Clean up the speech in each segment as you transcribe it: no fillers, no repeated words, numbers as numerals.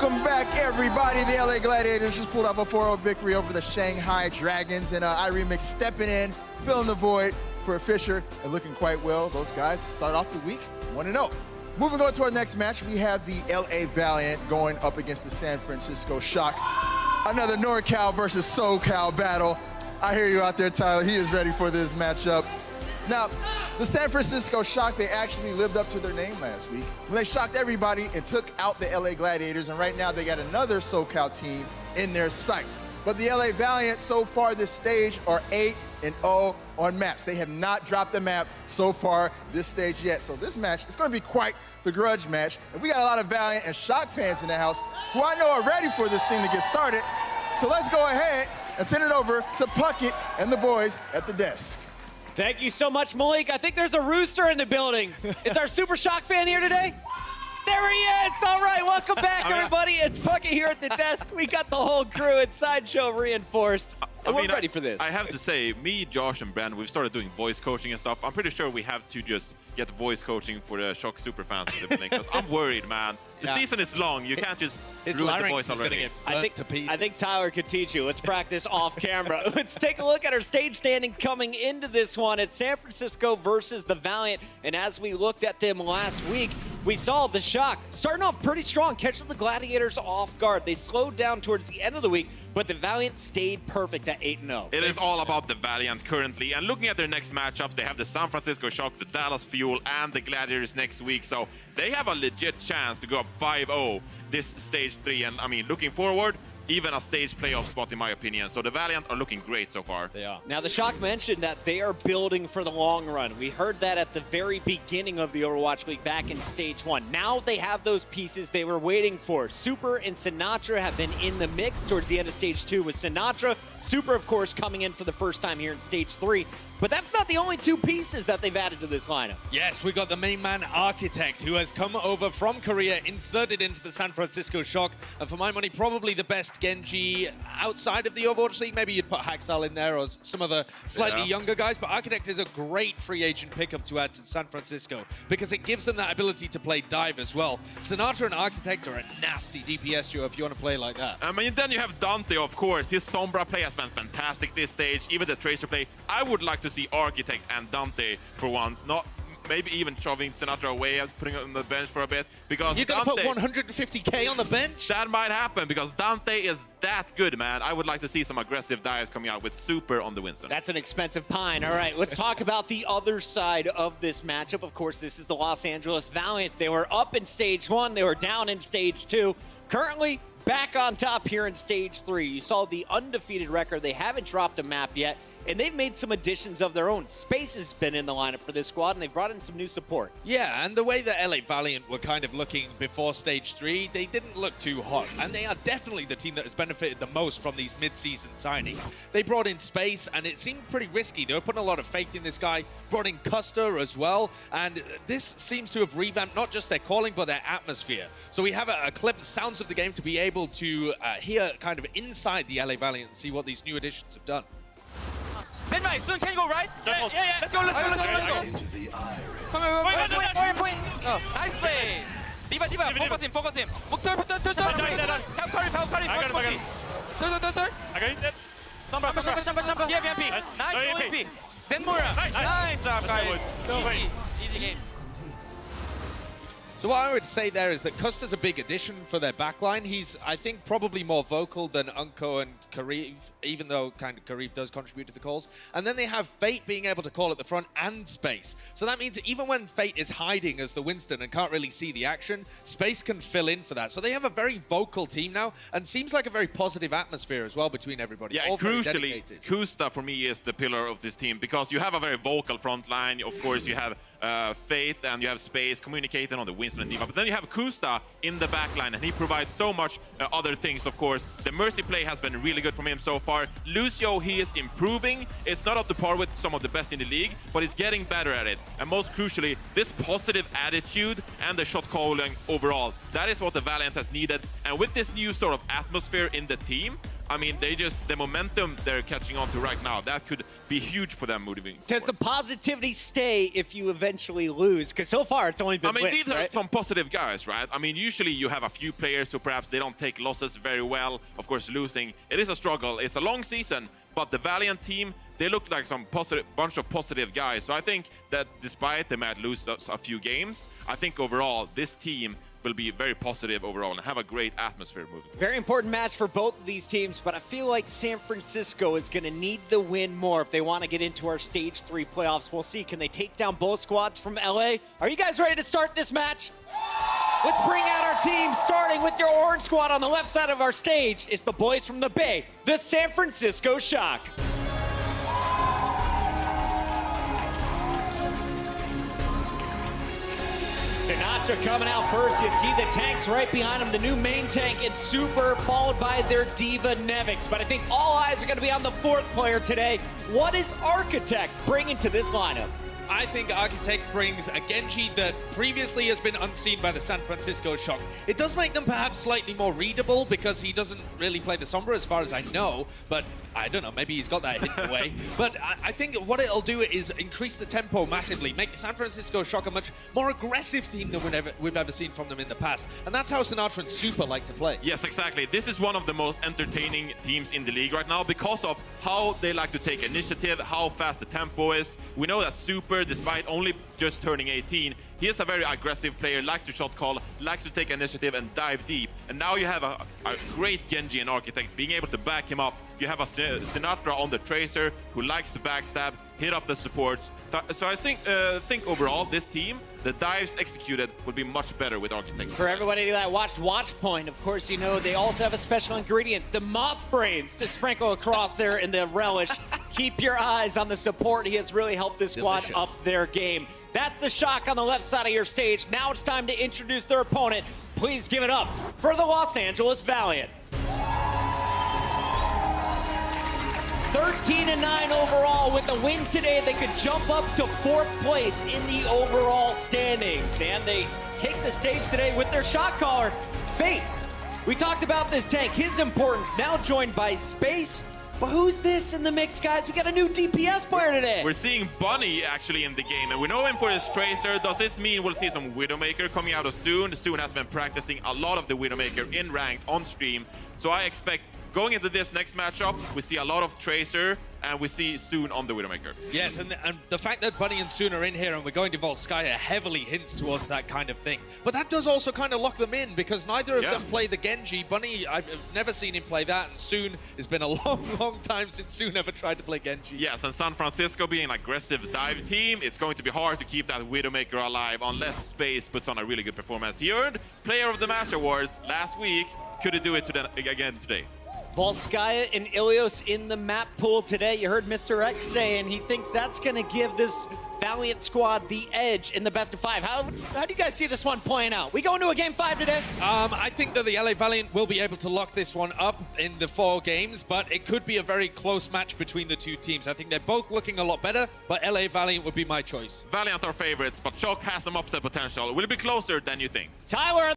Welcome back, everybody. The LA Gladiators just pulled off a 4-0 victory over the Shanghai Dragons, and Iremix stepping in, filling the void for Fisher, and looking quite well. Those guys start off the week 1-0. Moving on to our next match, we have the LA Valiant going up against the San Francisco Shock. Another NorCal versus SoCal battle. I hear you out there, Tyler. He is ready for this matchup. Now, the San Francisco Shock, they actually lived up to their name last week when they shocked everybody and took out the LA Gladiators, and right now they got another SoCal team in their sights. But the LA Valiant, so far this stage, are 8-0 on maps. They have not dropped a map so far this stage yet. So this match is going to be quite the grudge match. And we got a lot of Valiant and Shock fans in the house who I know are ready for this thing to get started. So let's go ahead and send it over to Puckett and the boys at the desk. Thank you so much, Malik. I think there's a rooster in the building. Is our Super Shock fan here today? There he is! All right, welcome back, everybody. It's Puckett here at the desk. We got the whole crew at Sideshow reinforced. We're ready for this. I have to say, me, Josh, and Brandon, we've started doing voice coaching and stuff. I'm pretty sure we have to just get voice coaching for the Shock super fans in the building, because I'm worried, man. The season is long. You can't just ruin the voice already. I think Tyler could teach you. Let's practice off camera. Let's take a look at our stage standings coming into this one. It's San Francisco versus the Valiant. And as we looked at them last week, we saw the Shock starting off pretty strong, catching the Gladiators off guard. They slowed down towards the end of the week, but the Valiant stayed perfect at 8-0. It is all about the Valiant currently. And looking at their next matchups, they have the San Francisco Shock, the Dallas Fuel, and the Gladiators next week. So they have a legit chance to go up 5-0 this stage 3. And I mean, looking forward, even a stage playoff spot in my opinion. So the Valiant are looking great so far. They are. Now the Shock mentioned that they are building for the long run. We heard that at the very beginning of the Overwatch League back in stage 1. Now they have those pieces they were waiting for. Super and Sinatra have been in the mix towards the end of stage 2 with Sinatra. Super, of course, coming in for the first time here in stage 3. But that's not the only two pieces that they've added to this lineup. Yes, we got the main man, Architect, who has come over from Korea, inserted into the San Francisco Shock, and for my money, probably the best Genji outside of the Overwatch League. Maybe you'd put Haxal in there or some other slightly younger guys, but Architect is a great free agent pickup to add to San Francisco because it gives them that ability to play dive as well. Sinatra and Architect are a nasty DPS duo if you want to play like that. I mean, then you have Dante, of course. His Sombra play has been fantastic this stage, even the Tracer play. I would like to see Architect and Dante for once, not maybe even shoving Sinatra away as putting him on the bench for a bit, because you're gonna put 150k on the bench? That might happen because Dante is that good, man. I would like to see some aggressive dives coming out with Super on the Winston. That's an expensive pine. All right, let's talk about the other side of this matchup. Of course, this is the Los Angeles Valiant. They were up in stage 1, they were down in stage 2. Currently back on top here in stage 3. You saw the undefeated record. They haven't dropped a map yet, and they've made some additions of their own. Space has been in the lineup for this squad, and they've brought in some new support. Yeah, and the way that LA Valiant were kind of looking before stage 3, they didn't look too hot, and they are definitely the team that has benefited the most from these mid-season signings. They brought in Space, and it seemed pretty risky. They were putting a lot of faith in this guy, brought in Custer as well, and this seems to have revamped not just their calling, but their atmosphere. So we have a clip, sounds of the game, to be able to hear kind of inside the LA Valiant and see what these new additions have done. Ben right, soon can you go right? Yeah. Let's go. Come on, point. Oh, nice play. Diva, focus him. Muktar, help Curry. Third. I got it. Samba. Yeah, VMP. Nice. Nice, No VMP. Zenmura. Nice job, guys. Easy game. So what I would say there is that Custer's a big addition for their backline. He's, I think, probably more vocal than Unko and Kariv, even though kind of Kariv does contribute to the calls. And then they have Fate being able to call at the front and Space. So that means even when Fate is hiding as the Winston and can't really see the action, Space can fill in for that. So they have a very vocal team now, and seems like a very positive atmosphere as well between everybody. Yeah, and crucially, Kusta for me is the pillar of this team, because you have a very vocal front line. Of course, you have Fate and you have Space communicating on the Winston and Diva, but then you have Kusta in the backline, and he provides so much other things. Of course, the Mercy play has been really good from him so far. Lucio, he is improving. It's not up to par with some of the best in the league, but he's getting better at it. And most crucially, this positive attitude and the shot calling overall, that is what the Valiant has needed. And with this new sort of atmosphere in the team, I mean, the momentum they're catching on to right now, that could be huge for them moving Does forward. the positivity stay if you eventually lose? Because so far it's only been I mean, wins, these are right? some positive guys, right? I mean, usually you have a few players who perhaps they don't take losses very well. Of course, losing, it is a struggle. It's a long season, but the Valiant team, they look like some bunch of positive guys. So I think that despite they might lose a few games, I think overall this team will be very positive overall and have a great atmosphere moving. Very important match for both of these teams, but I feel like San Francisco is going to need the win more if they want to get into our Stage 3 playoffs. We'll see. Can they take down both squads from LA? Are you guys ready to start this match? Let's bring out our team, starting with your orange squad on the left side of our stage. It's the boys from the Bay, the San Francisco Shock. Sinatra coming out first. You see the tanks right behind him, the new main tank and Super, followed by their Diva Nevix. But I think all eyes are going to be on the fourth player today. What is Architect bringing to this lineup? I think Architect brings a Genji that previously has been unseen by the San Francisco Shock. It does make them perhaps slightly more readable because he doesn't really play the Sombra as far as I know, but I don't know, maybe he's got that hidden away. But I think what it'll do is increase the tempo massively, make San Francisco Shock a much more aggressive team than we've ever seen from them in the past. And that's how Sinatra and Super like to play. Yes, exactly. This is one of the most entertaining teams in the league right now because of how they like to take initiative, how fast the tempo is. We know that Super, despite only just turning 18, he is a very aggressive player, likes to shot call, likes to take initiative and dive deep. And now you have a great Genji and Architect being able to back him up. You have a Sinatra on the Tracer who likes to backstab, hit up the supports. So I think overall this team, the dives executed would be much better with Architect. For everybody that watched Watchpoint, of course, you know they also have a special ingredient, the moth brains, to sprinkle across there in the relish. Keep your eyes on the support. He has really helped this squad Delicious. up their game. That's the Shock on the left side of your stage. Now it's time to introduce their opponent. Please give it up for the Los Angeles Valiant. 13-9 overall. With the win today, they could jump up to 4th place in the overall standings. And they take the stage today with their shot caller, Fate. We talked about this tank, his importance, now joined by Space. But who's this in the mix, guys? We got a new DPS player today. We're seeing Bunny actually in the game, and we know him for his Tracer. Does this mean we'll see some Widowmaker coming out of Soon? Soon has been practicing a lot of the Widowmaker in ranked on stream. So I expect going into this next matchup, we see a lot of Tracer, and we see Soon on the Widowmaker. Yes, and the fact that Bunny and Soon are in here and we're going to Volskaya heavily hints towards that kind of thing. But that does also kind of lock them in because neither of them play the Genji. Bunny, I've never seen him play that, and Soon, it's been a long, long time since Soon ever tried to play Genji. Yes, and San Francisco being an aggressive dive team, it's going to be hard to keep that Widowmaker alive unless Space puts on a really good performance. He earned Player of the Match awards last week. Could he do it again today? Volskaya and Ilios in the map pool today. You heard Mr. X saying he thinks that's going to give this Valiant squad the edge in the best of 5. How do you guys see this one playing out? We going to a game 5 today? I think that the LA Valiant will be able to lock this one up in the 4 games, but it could be a very close match between the two teams. I think they're both looking a lot better, but LA Valiant would be my choice. Valiant are favorites, but Shock has some upset potential. Will it be closer than you think? Tyler.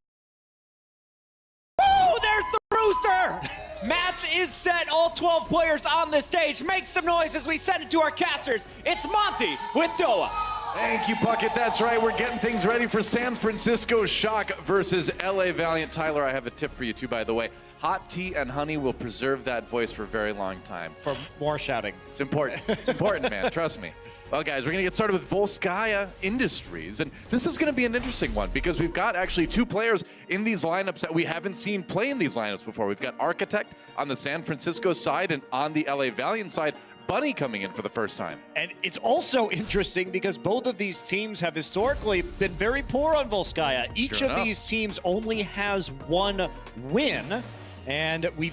Oh, there's the rooster! Match is set. All 12 players on the stage. Make some noise as we send it to our casters. It's Monty with Doa. Thank you, Puckett. That's right. We're getting things ready for San Francisco Shock versus LA Valiant. Tyler, I have a tip for you, too, by the way. Hot tea and honey will preserve that voice for a very long time. For more shouting. It's important. It's important, man. Trust me. Well, guys, we're going to get started with Volskaya Industries. And this is going to be an interesting one because we've got actually 2 players in these lineups that we haven't seen play in these lineups before. We've got Architect on the San Francisco side, and on the LA Valiant side, Bunny coming in for the first time. And it's also interesting because both of these teams have historically been very poor on Volskaya. Each Sure of enough. these teams only has 1 win. And we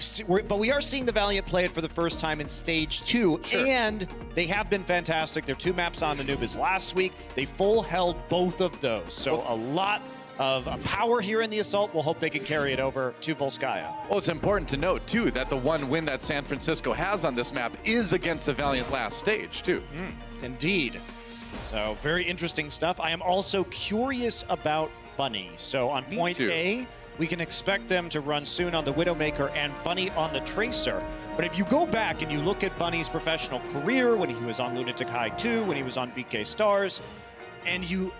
are seeing the Valiant play it for the first time in Stage 2, Sure. and they have been fantastic. Their 2 maps on Anubis last week, they full held both of those. So a lot of power here in the assault. We'll hope they can carry it over to Volskaya. Well, it's important to note, too, that the 1 win that San Francisco has on this map is against the Valiant last stage, too. Indeed. So very interesting stuff. I am also curious about Bunny. So on point too. A, we can expect them to run soon on the Widowmaker and Bunny on the Tracer. But if you go back and you look at Bunny's professional career, when he was on Lunatic High 2, when he was on BK Stars, and you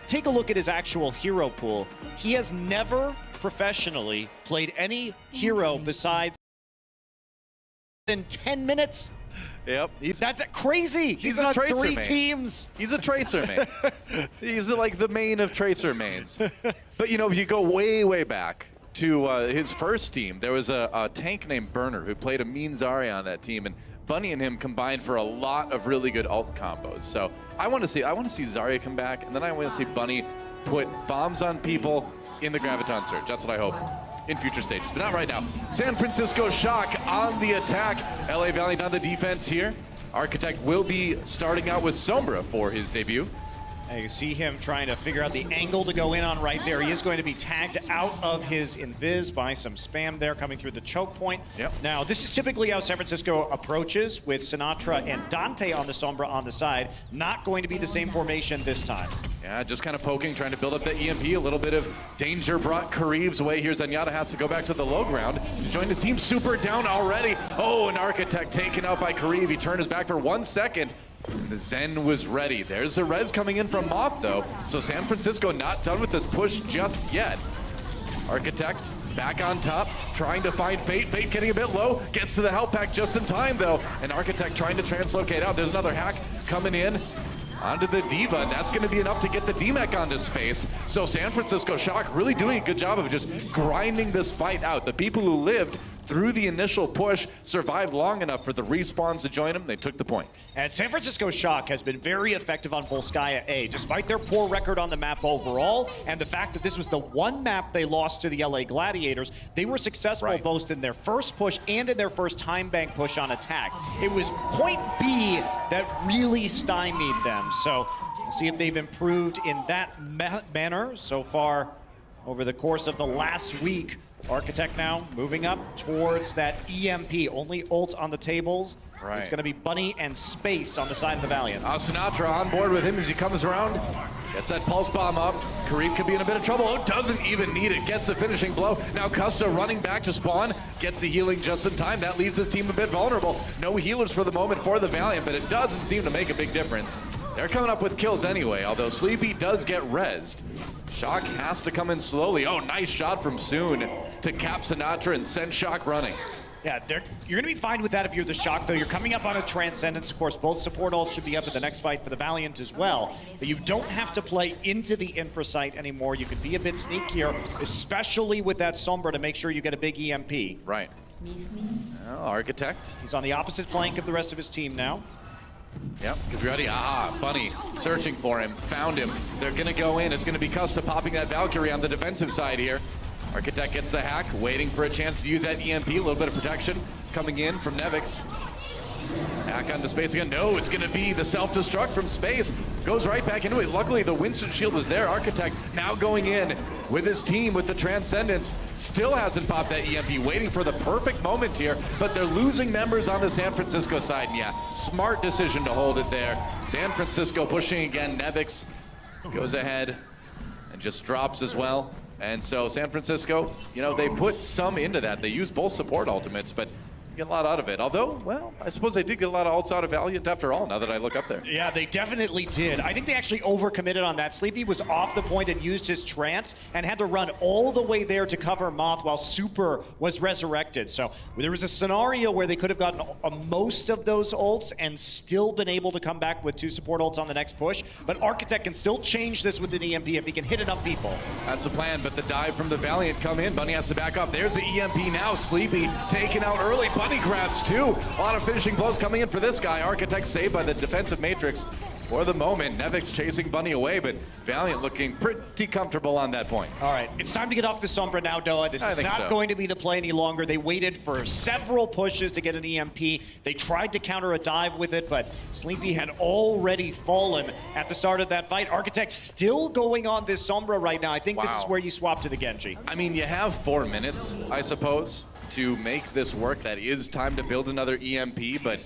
take a look at his actual hero pool, he has never professionally played any hero besides in 10 minutes. Yep. That's crazy. He's a on Tracer 3 main. teams. He's a Tracer main. He's like the main of Tracer mains. But you know, if you go way, way back to his first team, there was a tank named Burner who played a mean Zarya on that team, and Bunny and him combined for a lot of really good ult combos. So I want to see Zarya come back, and then I want to see Bunny put bombs on people in the Graviton Surge. That's what I hope in future stages, but not right now. San Francisco Shock on the attack. LA Valiant on the defense here. Architect will be starting out with Sombra for his debut. And you see him trying to figure out the angle to go in on right there. He is going to be tagged out of his invis by some spam there coming through the choke point. Yep. Now, this is typically how San Francisco approaches, with Sinatra and Dante on the Sombra on the side. Not going to be the same formation this time. Yeah, just kind of poking, trying to build up the EMP. A little bit of danger brought Kariv's way here. Zenyatta has to go back to the low ground to join his team. Super down already. Oh, an Architect taken out by Kariv. He turned his back for 1 second. And the Zen was ready. There's the res coming in from Moth, though. So San Francisco not done with this push just yet. Architect back on top, trying to find Fate. Fate getting a bit low, gets to the health pack just in time, though. And Architect trying to translocate out. There's another hack coming in onto the Diva, and that's going to be enough to get the DMEC onto space. So San Francisco Shock really doing a good job of just grinding this fight out. The people who lived through the initial push survived long enough for the respawns to join them. They took the point. And San Francisco Shock has been very effective on Volskaya A, despite their poor record on the map overall, and the fact that this was the one map they lost to the LA Gladiators. They were successful both in their first push and in their first time bank push on attack. It was point B that really stymied them. So we'll see if they've improved in that manner so far over the course of the last week. Architect now moving up towards that EMP. Only ult on the tables. Right. It's going to be Bunny and Space on the side of the Valiant. Sinatra on board with him as he comes around. Gets that pulse bomb up. Kareem could be in a bit of trouble. Oh, doesn't even need it. Gets the finishing blow. Now Custa running back to spawn. Gets the healing just in time. That leaves his team a bit vulnerable. No healers for the moment for the Valiant, but it doesn't seem to make a big difference. They're coming up with kills anyway, although Sleepy does get rezzed. Shock has to come in slowly. Oh, nice shot from Soon to cap Sinatra and send Shock running. Yeah, you're going to be fine with that if you're the Shock, though. You're coming up on a Transcendence. Of course, both support ults should be up in the next fight for the Valiant as well. But you don't have to play into the infra site anymore. You can be a bit sneakier, especially with that Sombra, to make sure you get a big EMP. Right. Oh, Architect. He's on the opposite flank of the rest of his team now. Yep, Gadriati, Bunny searching for him, found him. They're gonna go in, it's gonna be Custa popping that Valkyrie on the defensive side here. Architect gets the hack, waiting for a chance to use that EMP, a little bit of protection coming in from Nevix. Hack onto Space again, no, it's gonna be the self-destruct from Space. Goes right back into it. Luckily the Winston shield was there. Architect now going in with his team with the Transcendence. Still hasn't popped that EMP, waiting for the perfect moment here, but they're losing members on the San Francisco side. And yeah, smart decision to hold it there. San Francisco pushing again. Nevix goes ahead and just drops as well. And so San Francisco, you know, they put some into that. They use both support ultimates, but get a lot out of it. Although, well, I suppose they did get a lot of ults out of Valiant after all, now that I look up there. Yeah, they definitely did. I think they actually overcommitted on that. Sleepy was off the point and used his trance and had to run all the way there to cover Moth while Super was resurrected. So there was a scenario where they could have gotten most of those ults and still been able to come back with 2 support ults on the next push. But Architect can still change this with an EMP if he can hit enough people. That's the plan, but the dive from the Valiant come in. Bunny has to back up. There's the EMP now. Sleepy taken out early. Bunny grabs 2. A lot of finishing blows coming in for this guy. Architect saved by the defensive matrix for the moment. Nevix chasing Bunny away, but Valiant looking pretty comfortable on that point. All right, it's time to get off the Sombra now, Doa. This is not going to be the play any longer. They waited for several pushes to get an EMP. They tried to counter a dive with it, but Sleepy had already fallen at the start of that fight. Architect still going on this Sombra right now. I think this is where you swap to the Genji. I mean, you have 4 minutes, I suppose, to make this work. That is time to build another EMP, but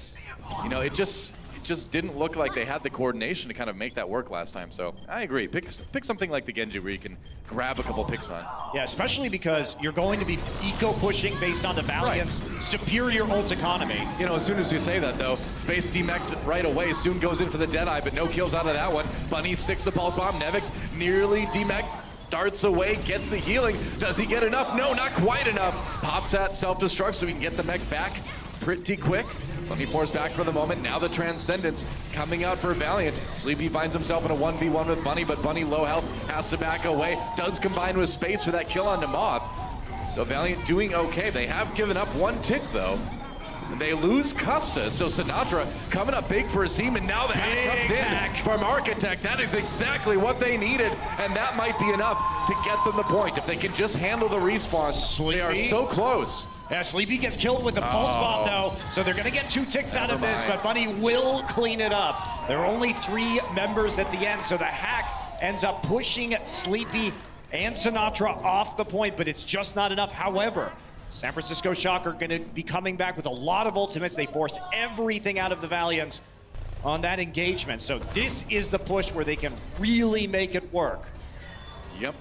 you know, it just just didn't look like they had the coordination to kind of make that work last time. So I agree. Pick something like the Genji where you can grab a couple picks on. Yeah, especially because you're going to be eco-pushing based on the Valiant's superior ult economy. You know, as soon as you say that, though, Space demeched right away. Soon goes in for the Deadeye, but no kills out of that one. Bunny sticks the Pulse Bomb. Nevix nearly demeched. Darts away, gets the healing. Does he get enough? No, not quite enough. Pops that self-destruct so he can get the mech back pretty quick. Bunny pours back for the moment. Now the Transcendence coming out for Valiant. Sleepy finds himself in a 1v1 with Bunny, but Bunny low health, has to back away. Does combine with Space for that kill on the Moth. So Valiant doing okay. They have given up one tick though. And they lose Custa, so Sinatra coming up big for his team, and now the hack comes in from Architect. That is exactly what they needed, and that might be enough to get them the point. If they can just handle the respawn, they are so close. Yeah, Sleepy gets killed with the Pulse Bomb, though, so they're going to get 2 ticks out of this, but Bunny will clean it up. There are only 3 members at the end, so the hack ends up pushing Sleepy and Sinatra off the point, but it's just not enough. However, San Francisco Shock are going to be coming back with a lot of ultimates. They forced everything out of the Valiant on that engagement. So this is the push where they can really make it work. Yep.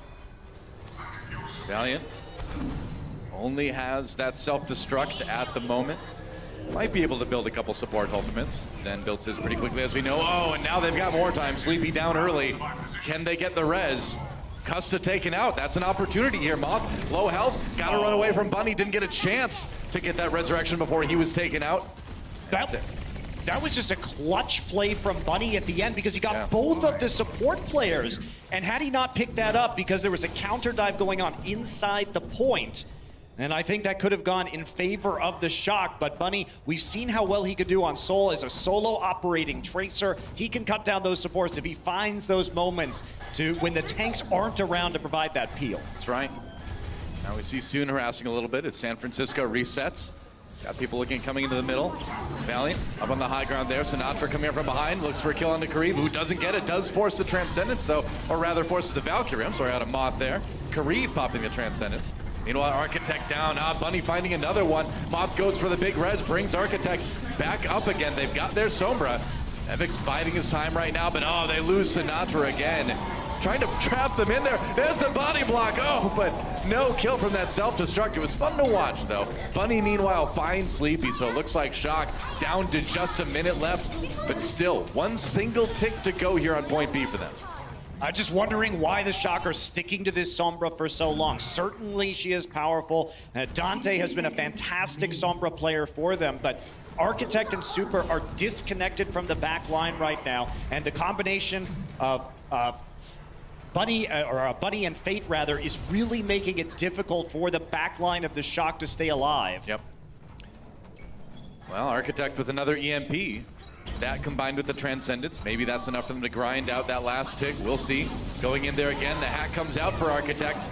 Valiant only has that self-destruct at the moment. Might be able to build a couple support ultimates. Zen built his pretty quickly, as we know. Oh, and now they've got more time. Sleepy down early. Can they get the res? Custa taken out. That's an opportunity here. Moth, low health, got to run away from Bunny. Didn't get a chance to get that resurrection before he was taken out. That was just a clutch play from Bunny at the end because he got both of the support players. And had he not picked that up because there was a counter dive going on inside the point, and I think that could have gone in favor of the Shock, but Bunny, we've seen how well he could do on Soul as a solo operating tracer. He can cut down those supports if he finds those moments to when the tanks aren't around to provide that peel. That's right. Now we see Soon harassing a little bit as San Francisco resets. Got people coming into the middle. Valiant up on the high ground there. Sinatra coming up from behind, looks for a kill on the Karib, who doesn't get it. Does force the Transcendence though, or rather forces the Valkyrie. I'm sorry, out of Moth there. Karib popping the Transcendence. Meanwhile, Architect down. Bunny finding another one. Moth goes for the big res, brings Architect back up again. They've got their Sombra. Evix biding his time right now, but they lose Sinatra again. Trying to trap them in there. There's the body block. Oh, but no kill from that self-destruct. It was fun to watch, though. Bunny, meanwhile, finds Sleepy, so it looks like Shock down to just a minute left, but still, one single tick to go here on point B for them. I'm just wondering why the Shock are sticking to this Sombra for so long. Certainly she is powerful. Dante has been a fantastic Sombra player for them, but Architect and Super are disconnected from the back line right now, and the combination of Bunny and Fate rather is really making it difficult for the back line of the Shock to stay alive. Yep. Well, Architect with another EMP. That combined with the Transcendence, maybe that's enough for them to grind out that last tick. We'll see. Going in there again, the hack comes out for Architect.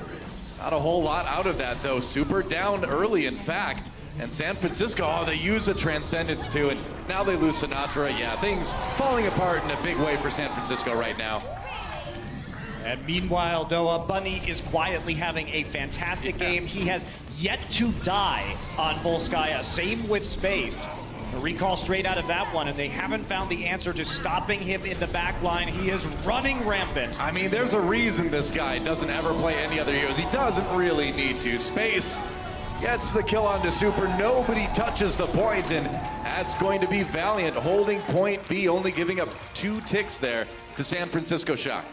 Not a whole lot out of that though. Super down early, in fact. And San Francisco, they use a Transcendence too, and now they lose Sinatra. Yeah, things falling apart in a big way for San Francisco right now. And meanwhile, Doa, Bunny is quietly having a fantastic game. He has yet to die on Volskaya. Same with Space. A recall straight out of that one, and they haven't found the answer to stopping him in the back line. He is running rampant. I mean, there's a reason this guy doesn't ever play any other heroes. He doesn't really need to. Space gets the kill onto Super. Nobody touches the point, and that's going to be Valiant holding point B, only giving up 2 ticks there to San Francisco Shock.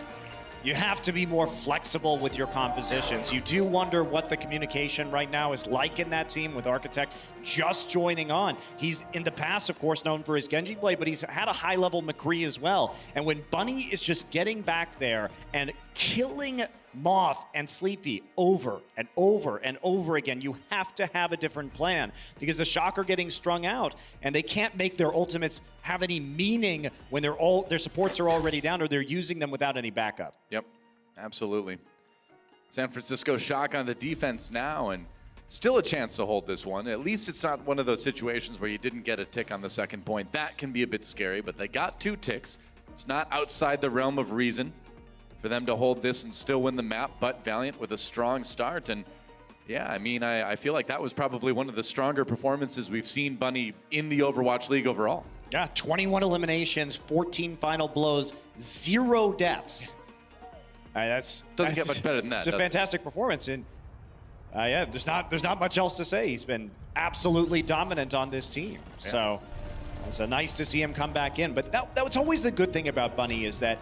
You have to be more flexible with your compositions. You do wonder what the communication right now is like in that team with Architect just joining on. He's in the past, of course, known for his Genji play, but he's had a high-level McCree as well. And when Bunny is just getting back there and killing Moth and Sleepy over and over and over again, you have to have a different plan because the Shock are getting strung out and they can't make their ultimates have any meaning when their supports are already down or they're using them without any backup. Yep, absolutely. San Francisco Shock on the defense now, and still a chance to hold this one. At least it's not one of those situations where you didn't get a tick on the second point. That can be a bit scary, but they got 2 ticks. It's not outside the realm of reason for them to hold this and still win the map, but Valiant with a strong start. And yeah, I mean, I feel like that was probably one of the stronger performances we've seen Bunny in the Overwatch League overall. Yeah, 21 eliminations, 14 final blows, 0 deaths. Doesn't get much better than that. It's a fantastic performance, and yeah, there's not much else to say. He's been absolutely dominant on this team. Yeah. So it's nice to see him come back in. But that was always the good thing about Bunny, is that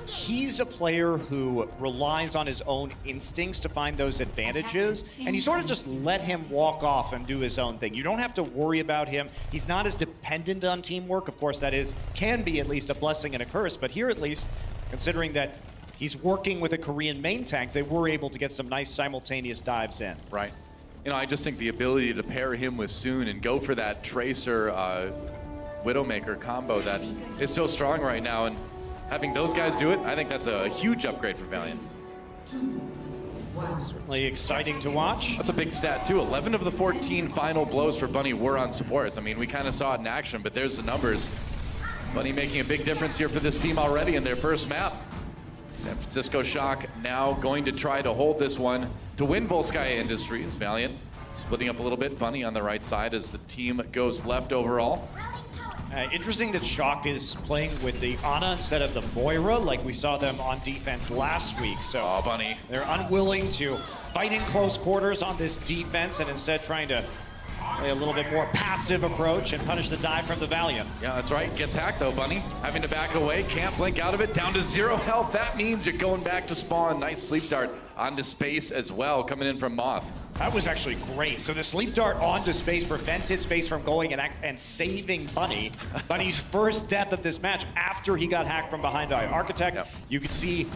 he's a player who relies on his own instincts to find those advantages, and you sort of just let him walk off and do his own thing. You don't have to worry about him. He's not as dependent on teamwork. Of course, that can be at least a blessing and a curse, but here at least, considering that he's working with a Korean main tank, they were able to get some nice simultaneous dives in. Right. You know, I just think the ability to pair him with Soon and go for that Tracer Widowmaker combo that is so strong right now, and having those guys do it, I think that's a huge upgrade for Valiant. Certainly exciting to watch. That's a big stat too. 11 of the 14 final blows for Bunny were on supports. I mean, we kind of saw it in action, but there's the numbers. Bunny making a big difference here for this team already in their first map. San Francisco Shock now going to try to hold this one to win Volskaya Industries. Valiant splitting up a little bit. Bunny on the right side as the team goes left overall. Interesting that Shock is playing with the Ana instead of the Moira, like we saw them on defense last week. So Bunny. They're unwilling to fight in close quarters on this defense, and instead trying to play a little bit more passive approach and punish the dive from the Valiant. Yeah, that's right. Gets hacked though, Bunny. Having to back away, can't blink out of it. Down to 0 health. That means you're going back to spawn. Nice sleep dart onto space as well, coming in from Moth. That was actually great. So the sleep dart onto space prevented space from going and saving Bunny. Bunny's first death of this match after he got hacked from behind by Architect. Yep. You could see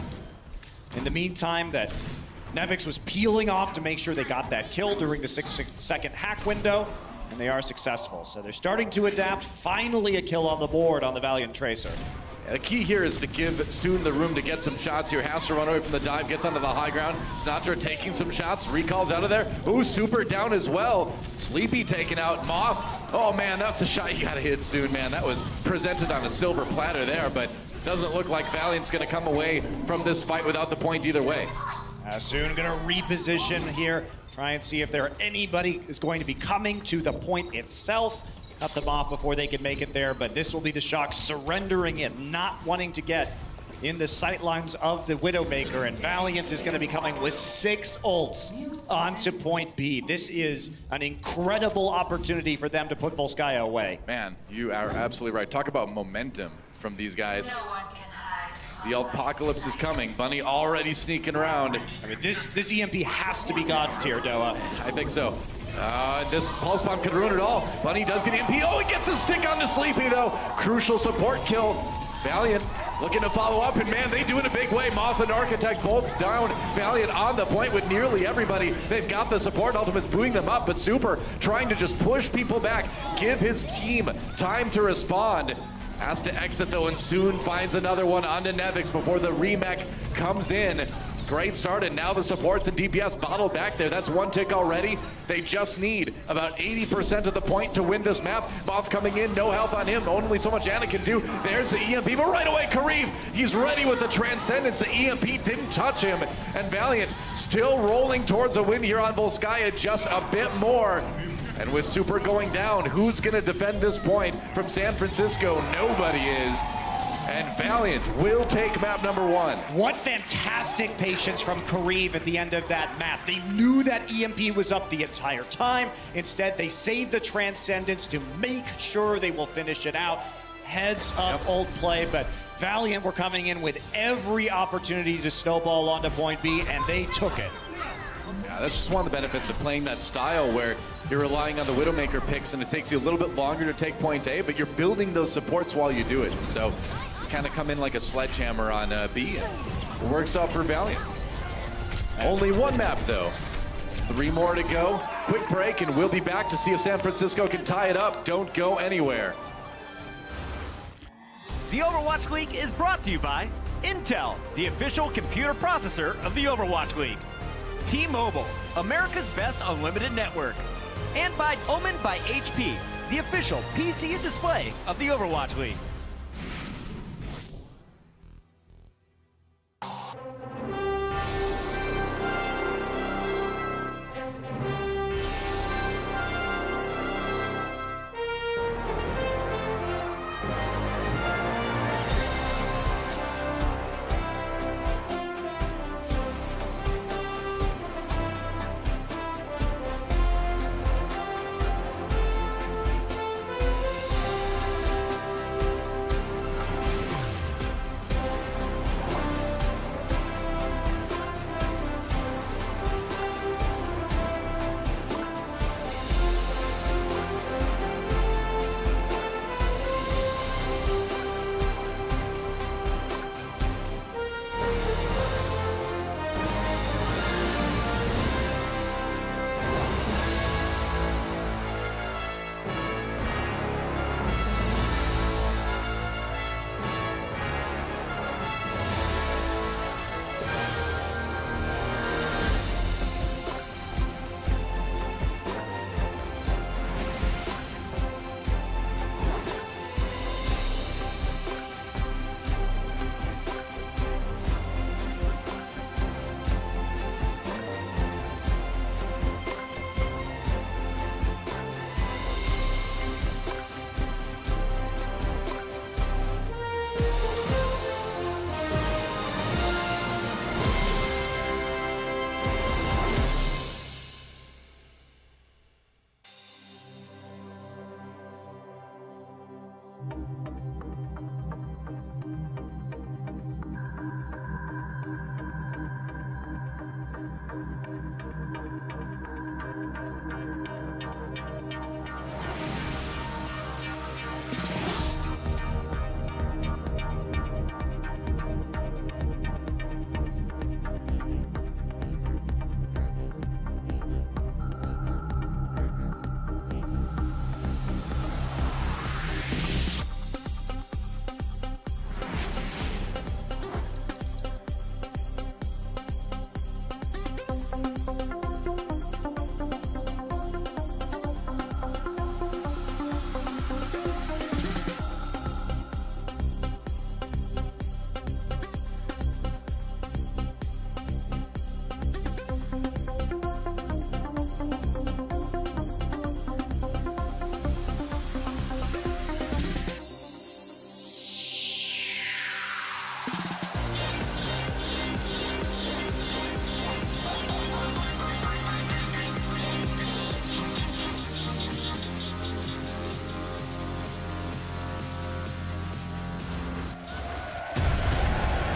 in the meantime that Nevix was peeling off to make sure they got that kill during the 6-second hack window, and they are successful. So they're starting to adapt. Finally a kill on the board on the Valiant Tracer. The key here is to give Soon the room to get some shots here. Has to run away from the dive, gets onto the high ground. Sinatra taking some shots, recalls out of there. Ooh, Super down as well. Sleepy taken out. Moth, oh man, that's a shot you gotta hit Soon, man. That was presented on a silver platter there, but doesn't look like Valiant's gonna come away from this fight without the point either way. Soon gonna reposition here, try and see if anybody is going to be coming to the point itself. Cut them off before they can make it there, but this will be the Shock surrendering it, not wanting to get in the sightlines of the Widowmaker, and Valiant is gonna be coming with 6 ults onto point B. This is an incredible opportunity for them to put Volskaya away. Man, you are absolutely right. Talk about momentum from these guys. The apocalypse is coming. Bunny already sneaking around. I mean, this EMP has to be God tier, Doa. I think so. This pulse bomb could ruin it all. Bunny does get EMP. Oh, he gets a stick onto Sleepy though. Crucial support kill. Valiant looking to follow up, and man, they do it in a big way. Moth and Architect both down. Valiant on the point with nearly everybody. They've got the support. Ultimate's booing them up, but Super trying to just push people back, give his team time to respond. Has to exit though, and soon finds another one onto Nevix before the remech comes in. Great start, and now the supports and DPS bottled back there. That's 1 tick already. They just need about 80% of the point to win this map. Moth coming in, no health on him. Only so much Ana can do. There's the EMP, but right away, Kareem, he's ready with the Transcendence. The EMP didn't touch him, and Valiant still rolling towards a win here on Volskaya, just a bit more. And with Super going down, who's gonna defend this point from San Francisco? Nobody is. And Valiant will take map number 1. What fantastic patience from Kareev at the end of that map. They knew that EMP was up the entire time. Instead, they saved the Transcendence to make sure they will finish it out. Heads up old play, but Valiant were coming in with every opportunity to snowball onto point B, and they took it. Yeah, that's just one of the benefits of playing that style where you're relying on the Widowmaker picks and it takes you a little bit longer to take point A, but you're building those supports while you do it. So you kind of come in like a sledgehammer on B, and it works out for Valiant. Only 1 map though. 3 more to go. Quick break and we'll be back to see if San Francisco can tie it up. Don't go anywhere. The Overwatch League is brought to you by Intel, the official computer processor of the Overwatch League. T-Mobile, America's best unlimited network. And by Omen by HP, the official PC and display of the Overwatch League.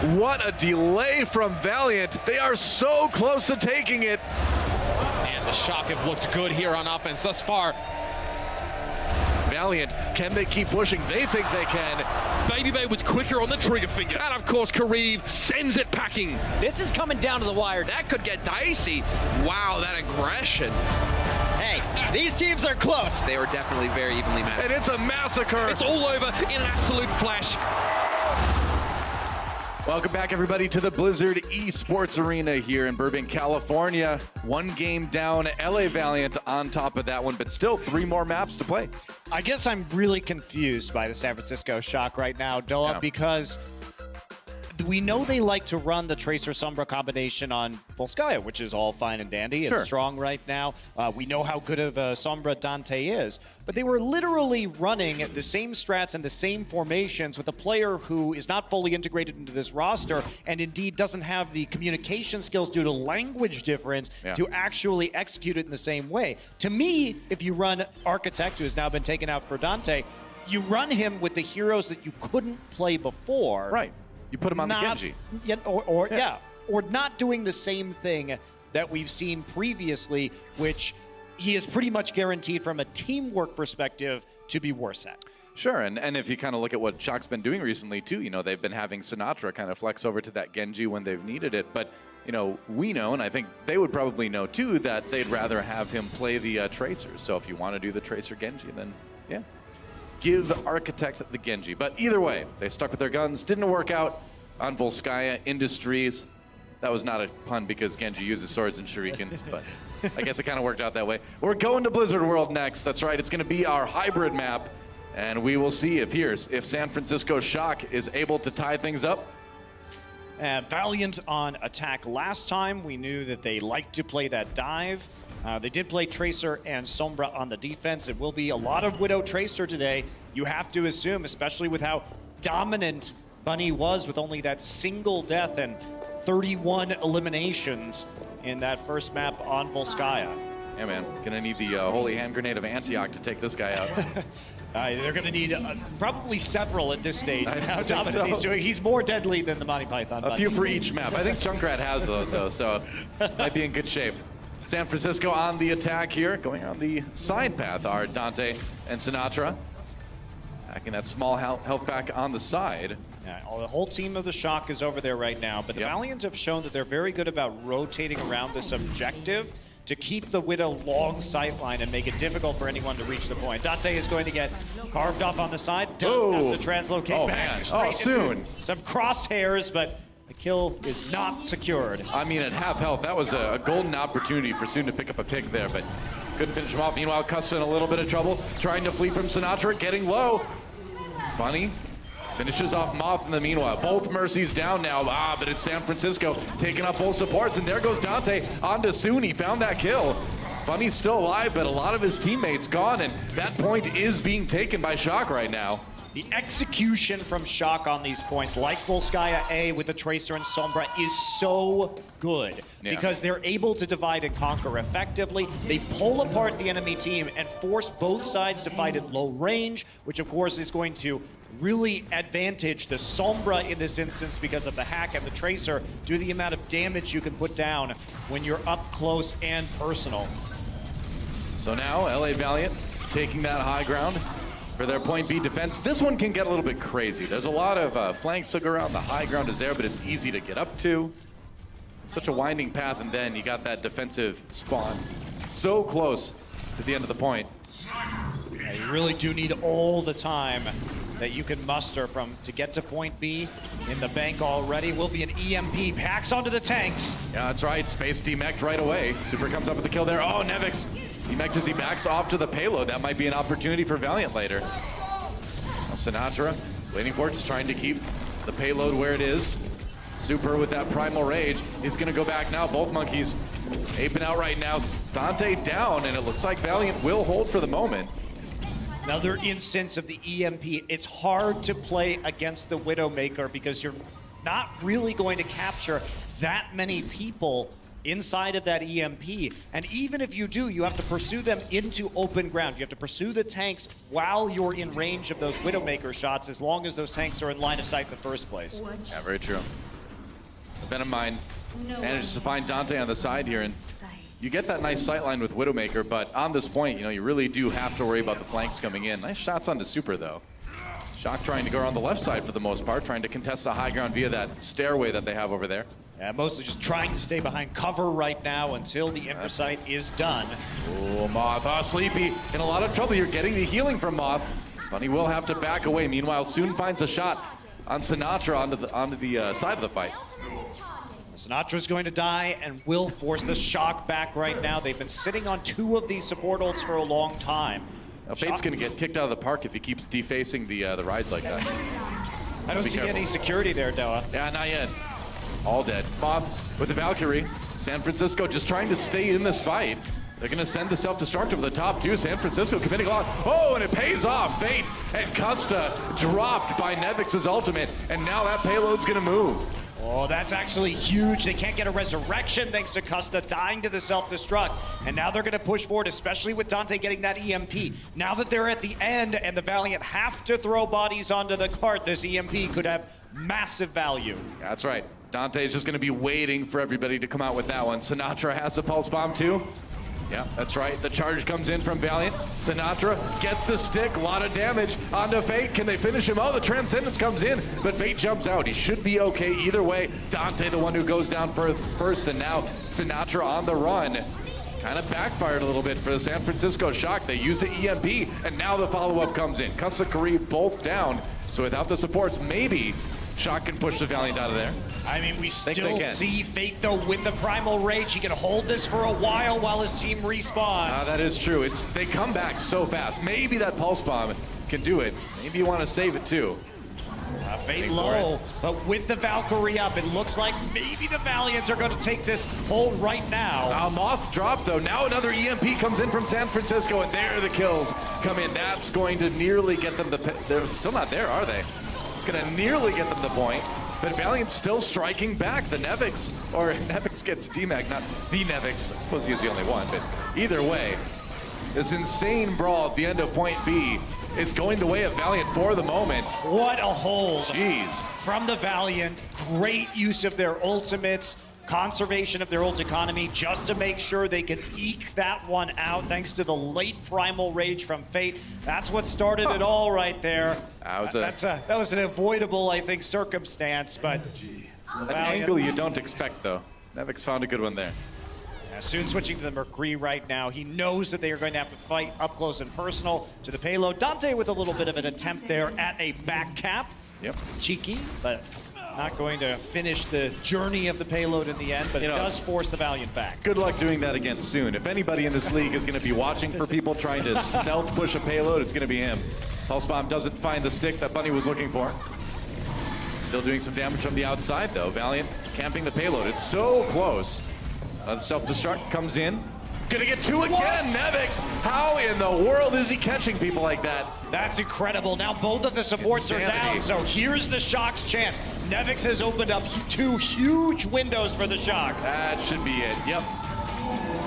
What a delay from Valiant. They are so close to taking it. And the Shock have looked good here on offense thus far. Valiant, can they keep pushing? They think they can. Baby Bay was quicker on the trigger finger. And of course, Kareev sends it packing. This is coming down to the wire. That could get dicey. Wow, that aggression. Hey, these teams are close. They were definitely very evenly matched. And it's a massacre. It's all over in an absolute flash. Welcome back, everybody, to the Blizzard Esports Arena here in Burbank, California. One game down, LA Valiant on top of that one, but still 3 more maps to play. I guess I'm really confused by the San Francisco Shock right now, Doa, because we know they like to run the Tracer Sombra combination on Volskaya, which is all fine and dandy and strong right now. We know how good of a Sombra Dante is, but they were literally running the same strats and the same formations with a player who is not fully integrated into this roster and indeed doesn't have the communication skills due to language difference to actually execute it in the same way. To me, if you run Architect, who has now been taken out for Dante, you run him with the heroes that you couldn't play before. Right. You put him on the Genji. Or not doing the same thing that we've seen previously, which he is pretty much guaranteed from a teamwork perspective to be worse at. Sure, and if you kind of look at what Shock's been doing recently too, you know, they've been having Sinatra kind of flex over to that Genji when they've needed it, but you know, we know, and I think they would probably know too, that they'd rather have him play the Tracers. So if you want to do the Tracer Genji, then yeah. Give the Architect the Genji. But either way, they stuck with their guns. Didn't work out on Volskaya Industries. That was not a pun because Genji uses swords and shurikens, but I guess it kind of worked out that way. We're going to Blizzard World next. That's right. It's going to be our hybrid map, and we will see if San Francisco Shock is able to tie things up. Valiant on attack last time. We knew that they liked to play that dive. They did play Tracer and Sombra on the defense. It will be a lot of Widow Tracer today. You have to assume, especially with how dominant Bunny was with only that single death and 31 eliminations in that first map on Volskaya. Yeah, man. Gonna need the Holy Hand Grenade of Antioch to take this guy out. They're going to need probably several at this stage. How dominant so. he's doing. He's more deadly than the Monty Python Bunny. A few for each map. I think Junkrat has those, though, so might be in good shape. San Francisco on the attack here. Going on the side path are Dante and Sinatra. Packing that small health pack on the side. Yeah, the whole team of the Shock is over there right now, but the Valiant have shown that they're very good about rotating around this objective to keep the Widow long sightline and make it difficult for anyone to reach the point. Dante is going to get carved off on the side. Doesn't have to translocate back. Man. Soon. Some crosshairs, but the kill is not secured. I mean, at half health, that was a golden opportunity for Soon to pick up a pick there, but couldn't finish him off. Meanwhile, Cuss in a little bit of trouble, trying to flee from Sinatra, getting low. Bunny finishes off Moth in the meanwhile. Both Mercies down now, but it's San Francisco taking up both supports, and there goes Dante onto Soon. He found that kill. Bunny's still alive, but a lot of his teammates gone, and that point is being taken by Shock right now. The execution from Shock on these points, like Volskaya A with the Tracer and Sombra, is so good because they're able to divide and conquer effectively. They pull apart the enemy team and force both sides to fight at low range, which of course is going to really advantage the Sombra in this instance because of the hack and the Tracer due to the amount of damage you can put down when you're up close and personal. So now LA Valiant taking that high ground for their point B defense. This one can get a little bit crazy. There's a lot of flanks to go around. The high ground is there, but it's easy to get up to. It's such a winding path, and then you got that defensive spawn so close to the end of the point. Yeah, you really do need all the time that you can muster to get to point B. In the bank already will be an EMP. Packs onto the tanks. Yeah, that's right. Space demeched right away. Super comes up with the kill there. Oh, Nevix demeched as he backs off to the payload. That might be an opportunity for Valiant later. Now Sinatra waiting for it, just trying to keep the payload where it is. Super with that primal rage. He's going to go back now. Both monkeys aping out right now. Dante down, and it looks like Valiant will hold for the moment. Another instance of the EMP. It's hard to play against the Widowmaker because you're not really going to capture that many people inside of that EMP. And even if you do, you have to pursue them into open ground. You have to pursue the tanks while you're in range of those Widowmaker shots, as long as those tanks are in line of sight in the first place. Yeah, very true. Venom Mine manages to find Dante on the side here, and you get that nice sightline with Widowmaker, but on this point, you know, you really do have to worry about the flanks coming in. Nice shots onto Super, though. Shock trying to go around the left side for the most part, trying to contest the high ground via that stairway that they have over there. Yeah, mostly just trying to stay behind cover right now until the Impresight is done. Oh, Moth. Ah, Sleepy in a lot of trouble. You're getting the healing from Moth, but he will have to back away. Meanwhile, Soon finds a shot on Sinatra onto the side of the fight. Sinatra's going to die and will force the Shock back right now. They've been sitting on 2 of these support ults for a long time. Now, Fate's going to get kicked out of the park if he keeps defacing the rides like that. I don't see any security there, Doa. Yeah, not yet. All dead. Moth with the Valkyrie. San Francisco just trying to stay in this fight. They're going to send the self-destruct over the top, too. San Francisco committing a lot. Oh, and it pays off. Fate and Custa dropped by Nevix's ultimate, and now that payload's going to move. Oh, that's actually huge. They can't get a resurrection thanks to Custa dying to the self-destruct. And now they're going to push forward, especially with Dante getting that EMP. Now that they're at the end and the Valiant have to throw bodies onto the cart, this EMP could have massive value. That's right. Dante is just going to be waiting for everybody to come out with that one. Sinatra has a pulse bomb, too. Yeah, that's right. The charge comes in from Valiant. Sinatra gets the stick. A lot of damage onto Fate. Can they finish him? Oh, the Transcendence comes in, but Fate jumps out. He should be okay either way. Dante, the one who goes down first, and now Sinatra on the run. Kind of backfired a little bit for the San Francisco Shock. They use the EMP, and now the follow-up comes in. Custa, Kareev both down, so without the supports, maybe Shock can push the Valiant out of there. I mean, we still see Fate, though, with the Primal Rage. He can hold this for a while his team respawns. That is true. They come back so fast. Maybe that Pulse Bomb can do it. Maybe you want to save it, too. Fate low, but with the Valkyrie up, it looks like maybe the Valiants are going to take this hold right now. Moth dropped, though. Now another EMP comes in from San Francisco, and there the kills come in. That's going to nearly get them they're still not there, are they? It's going to nearly get them the point. But Valiant's still striking back. The Nevix, or Nevix gets DMAG, not the Nevix. I suppose he's the only one, but either way, this insane brawl at the end of point B is going the way of Valiant for the moment. What a hold. Jeez. From the Valiant. Great use of their ultimates. Conservation of their ult economy just to make sure they can eke that one out thanks to the late Primal Rage from Fate. That's what started it all right there. That was an avoidable, I think, circumstance, but an angle you don't expect, though. Nevix found a good one there. Soon switching to the McCree right now. He knows that they are going to have to fight up close and personal to the payload. Dante with a little bit of an attempt there at a back cap. Yep. Cheeky, but not going to finish the journey of the payload in the end, but it does force the Valiant back. Good luck doing that against Soon. If anybody in this league is going to be watching for people trying to stealth push a payload, it's going to be him. Pulse Bomb doesn't find the stick that Bunny was looking for. Still doing some damage from the outside, though. Valiant camping the payload. It's so close. The self-destruct comes in. Gonna get 2 again, Nevix! How in the world is he catching people like that? That's incredible. Now both of the supports are down, so here's the Shock's chance. Nevix has opened up 2 huge windows for the Shock. That should be it, yep.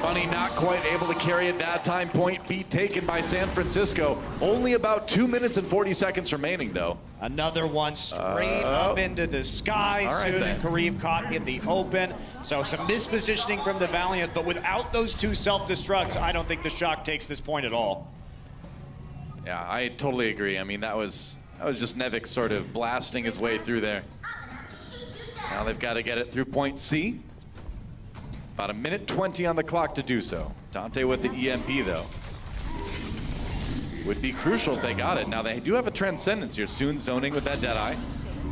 Bunny not quite able to carry it that time. Point B taken by San Francisco. Only about 2 minutes and 40 seconds remaining, though. Another one straight up into the sky. All right, Soon then. and Kareev caught in the open. So some mispositioning from the Valiant, but without those 2 self-destructs, I don't think the Shock takes this point at all. Yeah, I totally agree. I mean, that was just Nevix sort of blasting his way through there. Now they've got to get it through point C. About 1:20 on the clock to do so. Dante with the EMP, though. Would be crucial if they got it. Now they do have a Transcendence here. Soon zoning with that Deadeye.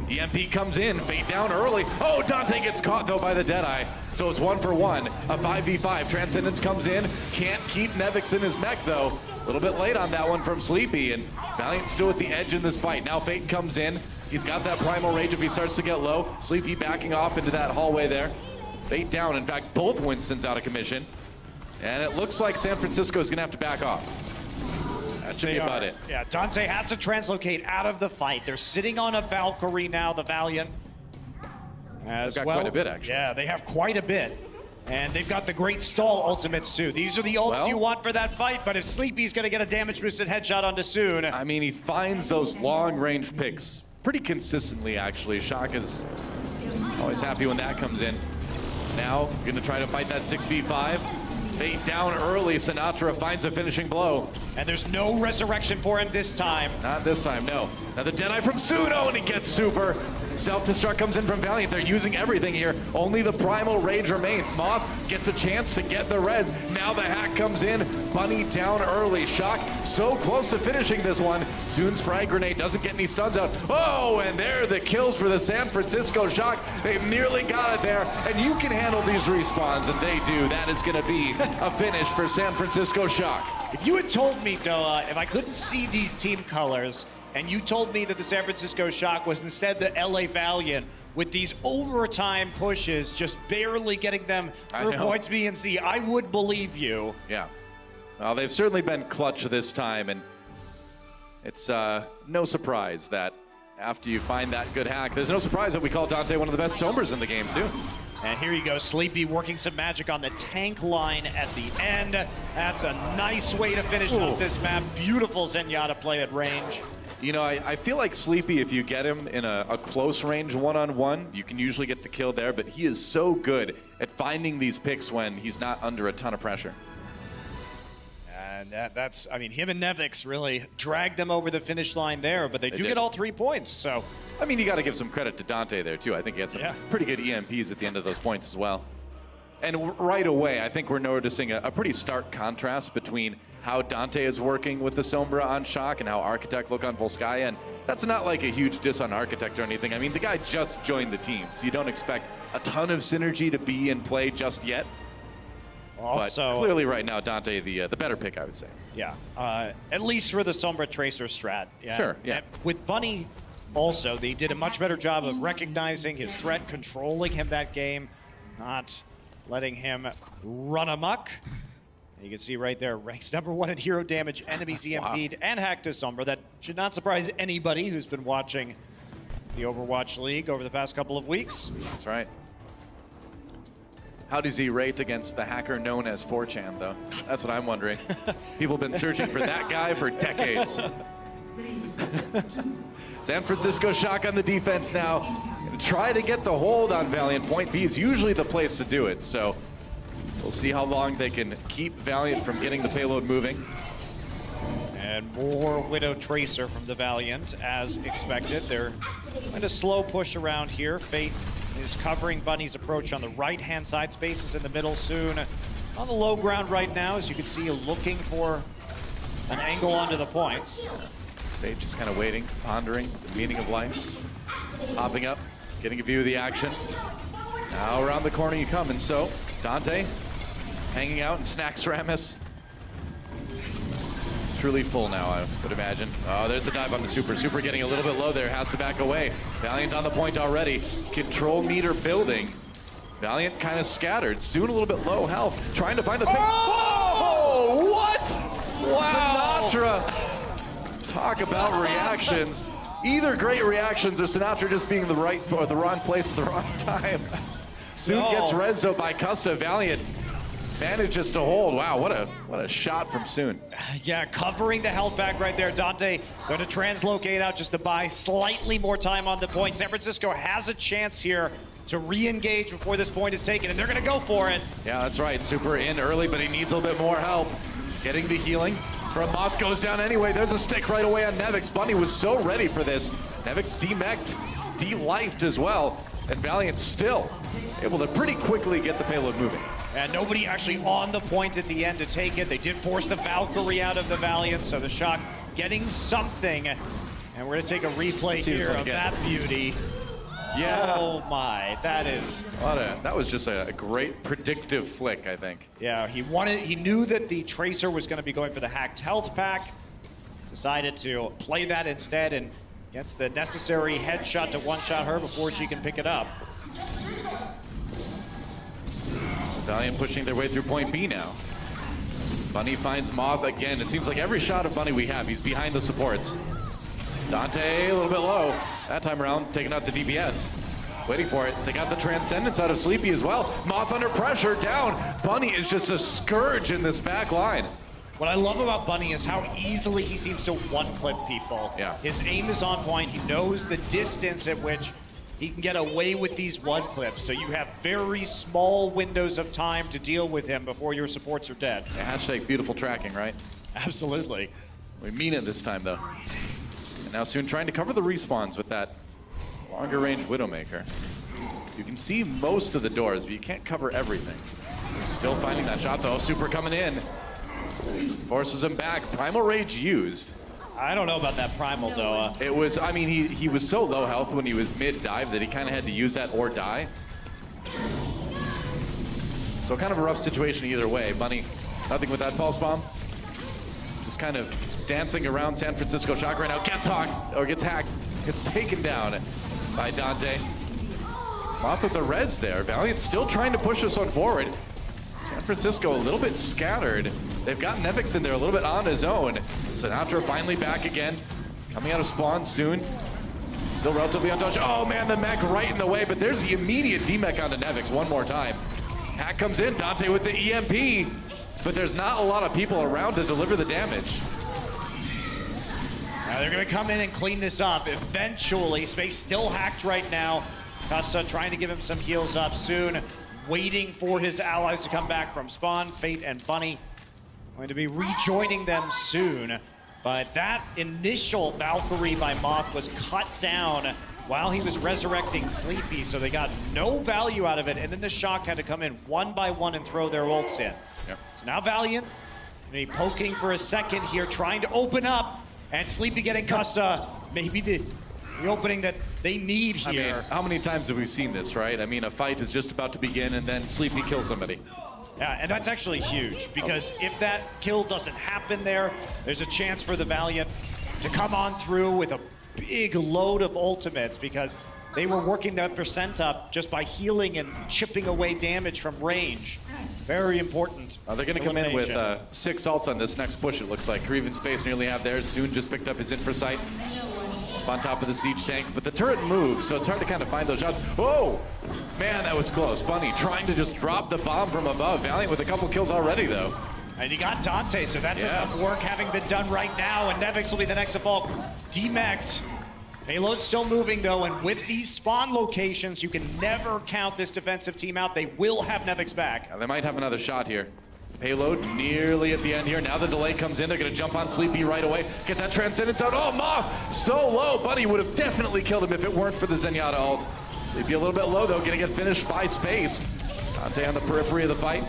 EMP comes in, Fate down early. Oh, Dante gets caught, though, by the Deadeye. So it's 1 for 1. A 5v5. Transcendence comes in. Can't keep Nevix in his mech, though. A little bit late on that one from Sleepy, and Valiant still at the edge in this fight. Now Fate comes in. He's got that Primal Rage if he starts to get low. Sleepy backing off into that hallway there. Fate down. In fact, both Winstons out of commission. And it looks like San Francisco is going to have to back off. That should be about it. Yeah, Dante has to translocate out of the fight. They're sitting on a Valkyrie now, the Valiant. As They've got well. quite a bit, actually. Yeah, they have quite a bit. And they've got the great stall ultimates, too. These are the ults you want for that fight, but if Sleepy's going to get a damage-boosted headshot onto Soon. I mean, he finds those long-range picks pretty consistently, actually. Shock is Always happy when that comes in. Now, going to try to fight that 6v5. Fate down early. Sinatra finds a finishing blow. And there's no resurrection for him this time. Not this time, no. Now the Deadeye from Suno, and he gets super. Self-destruct comes in from Valiant. They're using everything here. Only the Primal Rage remains. Moth gets a chance to get the res. Now the hack comes in. Bunny down early. Shock so close to finishing this one. Soon's frag grenade doesn't get any stuns out. Oh, and there are the kills for the San Francisco Shock. They've nearly got it there. And you can handle these respawns, and they do. That is going to be a finish for San Francisco Shock. If you had told me, Doa, if I couldn't see these team colors, and you told me that the San Francisco Shock was instead the LA Valiant, with these overtime pushes, just barely getting them through points B and C, I would believe you. Yeah. Well, they've certainly been clutch this time, and it's no surprise that after you find that good hack, there's no surprise that we call Dante one of the best Sombras in the game, too. And here you go, Sleepy working some magic on the tank line at the end. That's a nice way to finish off this map. Beautiful Zenyatta play at range. You know, I feel like Sleepy, if you get him in a close range one-on-one, you can usually get the kill there, but he is so good at finding these picks when he's not under a ton of pressure. And that's, I mean, him and Nevix really dragged them over the finish line there, but they do get all 3 points, so. I mean, you got to give some credit to Dante there, too. I think he had some pretty good EMPs at the end of those points as well. And right away, I think we're noticing a pretty stark contrast between how Dante is working with the Sombra on Shock and how Architect look on Volskaya. And that's not like a huge diss on Architect or anything. I mean, the guy just joined the team, so you don't expect a ton of synergy to be in play just yet. Also, but clearly right now, Dante, the better pick, I would say. Yeah, at least for the Sombra Tracer strat. Yeah. Sure, yeah. And with Bunny, also, they did a much better job of recognizing his threat, controlling him that game, not letting him run amok. You can see right there, ranks #1 in hero damage, enemies EMP'd, and hacked to Sombra. That should not surprise anybody who's been watching the Overwatch League over the past couple of weeks. That's right. How does he rate against the hacker known as 4chan, though? That's what I'm wondering. People have been searching for that guy for decades. San Francisco Shock on the defense now. Gonna try to get the hold on Valiant. Point B is usually the place to do it, so we'll see how long they can keep Valiant from getting the payload moving. And more Widow Tracer from the Valiant, as expected. They're kind of slow push around here. Fate is covering Bunny's approach on the right-hand side. Space is in the middle soon. On the low ground right now, as you can see, looking for an angle onto the point. Fate just kind of waiting, pondering the meaning of life. Hopping up, getting a view of the action. Now around the corner you come, and so Dante hanging out in Snacks Ramus. Truly full now, I would imagine. Oh, there's a dive on the Super. Super getting a little bit low there, has to back away. Valiant on the point already. Control meter building. Valiant kind of scattered. Soon a little bit low health. Trying to find the picks. Oh! What? Wow! Sinatra. Talk about reactions. Either great reactions or Sinatra just being the right or the wrong place at the wrong time. Soon gets Rezo by Custa. Valiant manages to hold. Wow, what a shot from Soon. Yeah, covering the health back right there. Dante going to translocate out just to buy slightly more time on the point. San Francisco has a chance here to re-engage before this point is taken, and they're going to go for it. Yeah, that's right. Super in early, but he needs a little bit more help. Getting the healing from Moth goes down anyway. There's a stick right away on Nevix. Bunny was so ready for this. Nevix demeched, de-lifed as well, and Valiant still able to pretty quickly get the payload moving. And nobody actually on the point at the end to take it. They did force the Valkyrie out of the Valiant, so the Shock getting something. And we're going to take a replay here of that beauty. Yeah. Oh my, that is... That was just a great predictive flick, I think. Yeah, he knew that the Tracer was going to be going for the hacked health pack. Decided to play that instead and gets the necessary headshot to one-shot her before she can pick it up. Valiant pushing their way through point B now. Bunny finds Moth again. It seems like every shot of Bunny we have, he's behind the supports. Dante a little bit low. That time around, taking out the DPS. Waiting for it. They got the Transcendence out of Sleepy as well. Moth under pressure, down. Bunny is just a scourge in this back line. What I love about Bunny is how easily he seems to one-clip people. Yeah. His aim is on point. He knows the distance at which he can get away with these one clips. So you have very small windows of time to deal with him before your supports are dead. Hashtag beautiful tracking, right? Absolutely. We mean it this time, though. And now Soon trying to cover the respawns with that longer range Widowmaker. You can see most of the doors, but you can't cover everything. We're still finding that shot, though. Super coming in. Forces him back. Primal Rage used. I don't know about that Primal, though. It was, I mean, he was so low health when he was mid-dive that he kind of had to use that or die. So kind of a rough situation either way. Bunny, nothing with that Pulse Bomb. Just kind of dancing around San Francisco Shock right now. Gets hacked, gets taken down by Dante. Moth with the res there. Valiant still trying to push this one forward. San Francisco a little bit scattered. They've got Nevix in there a little bit on his own. Sinatra finally back again. Coming out of spawn soon. Still relatively untouched. Oh man, the mech right in the way, but there's the immediate D-mech onto Nevix one more time. Hack comes in, Dante with the EMP, but there's not a lot of people around to deliver the damage. Now they're gonna come in and clean this up. Eventually, Space still hacked right now. Costa trying to give him some heals up soon. Waiting for his allies to come back from spawn. Fate and Bunny going to be rejoining them soon. But that initial Valkyrie by Moth was cut down while he was resurrecting Sleepy, so they got no value out of it. And then the Shock had to come in one by one and throw their ults in. Yep. So now Valiant going to be poking for a second here, trying to open up. And Sleepy getting Costa maybe the opening that they need here. I mean, how many times have we seen this, right? I mean, a fight is just about to begin and then Sleepy kills somebody. Yeah, and that's actually huge, because if that kill doesn't happen there, there's a chance for the Valiant to come on through with a big load of ultimates, because they were working that percent up just by healing and chipping away damage from range. Very important. They're going to come in with 6 ults on this next push, it looks like. Kareev and Space nearly have theirs. Soon just picked up his Infrasight on top of the siege tank, but the turret moves, so it's hard to kind of find those shots. Whoa! Man, that was close. Bunny trying to just drop the bomb from above. Valiant with a couple kills already, though. And you got Dante, so that's enough work having been done right now, and Nevix will be the next to fall. Demec'd. Payload's still moving, though, and with these spawn locations, you can never count this defensive team out. They will have Nevix back. They might have another shot here. Payload nearly at the end here. Now the delay comes in. They're going to jump on Sleepy right away. Get that Transcendence out. Oh, Moth! So low. Buddy would have definitely killed him if it weren't for the Zenyatta ult. Sleepy a little bit low, though. Going to get finished by Space. Dante on the periphery of the fight.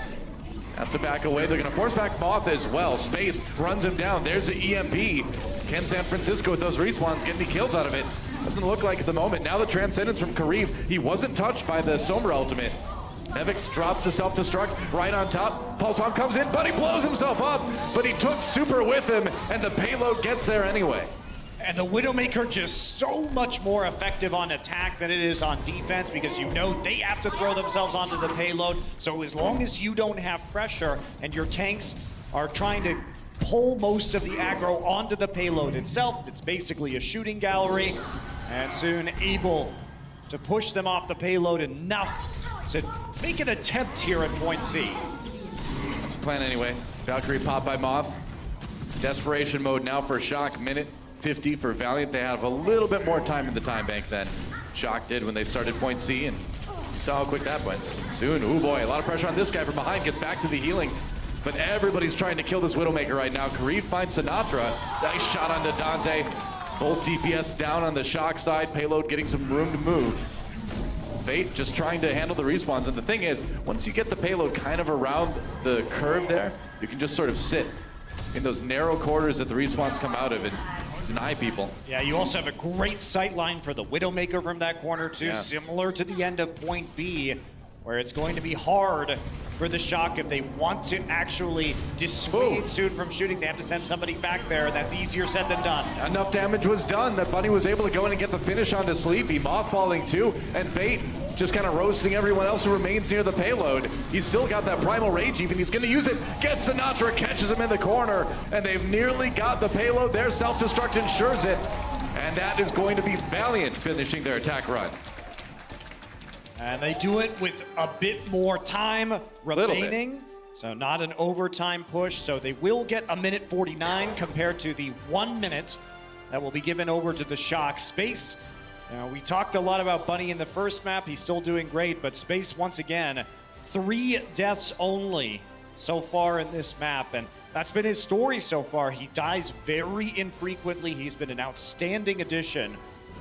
Have to back away. They're going to force back Moth as well. Space runs him down. There's the EMP. Can San Francisco with those respawns get any kills out of it? Doesn't look like at the moment. Now the Transcendence from Kareev. He wasn't touched by the Sombra ultimate. Nevix drops to self-destruct right on top. Pulse Bomb comes in, but he blows himself up. But he took Super with him, and the payload gets there anyway. And the Widowmaker just so much more effective on attack than it is on defense, because you know they have to throw themselves onto the payload. So as long as you don't have pressure and your tanks are trying to pull most of the aggro onto the payload itself, it's basically a shooting gallery, and soon able to push them off the payload enough to make an attempt here at point C. That's the plan anyway. Valkyrie popped by Moth. Desperation mode now for Shock. Minute 50 for Valiant. They have a little bit more time in the time bank than Shock did when they started point C, and you saw how quick that went. Soon, oh boy, a lot of pressure on this guy from behind. Gets back to the healing, but everybody's trying to kill this Widowmaker right now. Kareev finds Sinatra. Nice shot onto Dante. Both DPS down on the Shock side. Payload getting some room to move. Fate just trying to handle the respawns, and the thing is, once you get the payload kind of around the curve there, you can just sort of sit in those narrow quarters that the respawns come out of and deny people. Yeah, you also have a great sight line for the Widowmaker from that corner too, similar to the end of point B, where it's going to be hard for the Shock if they want to actually dissuade Soon from shooting. They have to send somebody back there, and that's easier said than done. Enough damage was done that Bunny was able to go in and get the finish onto Sleepy. Moth falling too, and Fate just kind of roasting everyone else who remains near the payload. He's still got that Primal Rage even. He's gonna use it. Gets Sinatra, catches him in the corner, and they've nearly got the payload. Their self-destruct ensures it, and that is going to be Valiant finishing their attack run. And they do it with a bit more time remaining. So not an overtime push. So they will get a minute 49 compared to the 1 minute that will be given over to the Shock. Space Now, we talked a lot about Bunny in the first map. He's still doing great, but Space, once again, 3 deaths only so far in this map, and that's been his story so far. He dies very infrequently. He's been an outstanding addition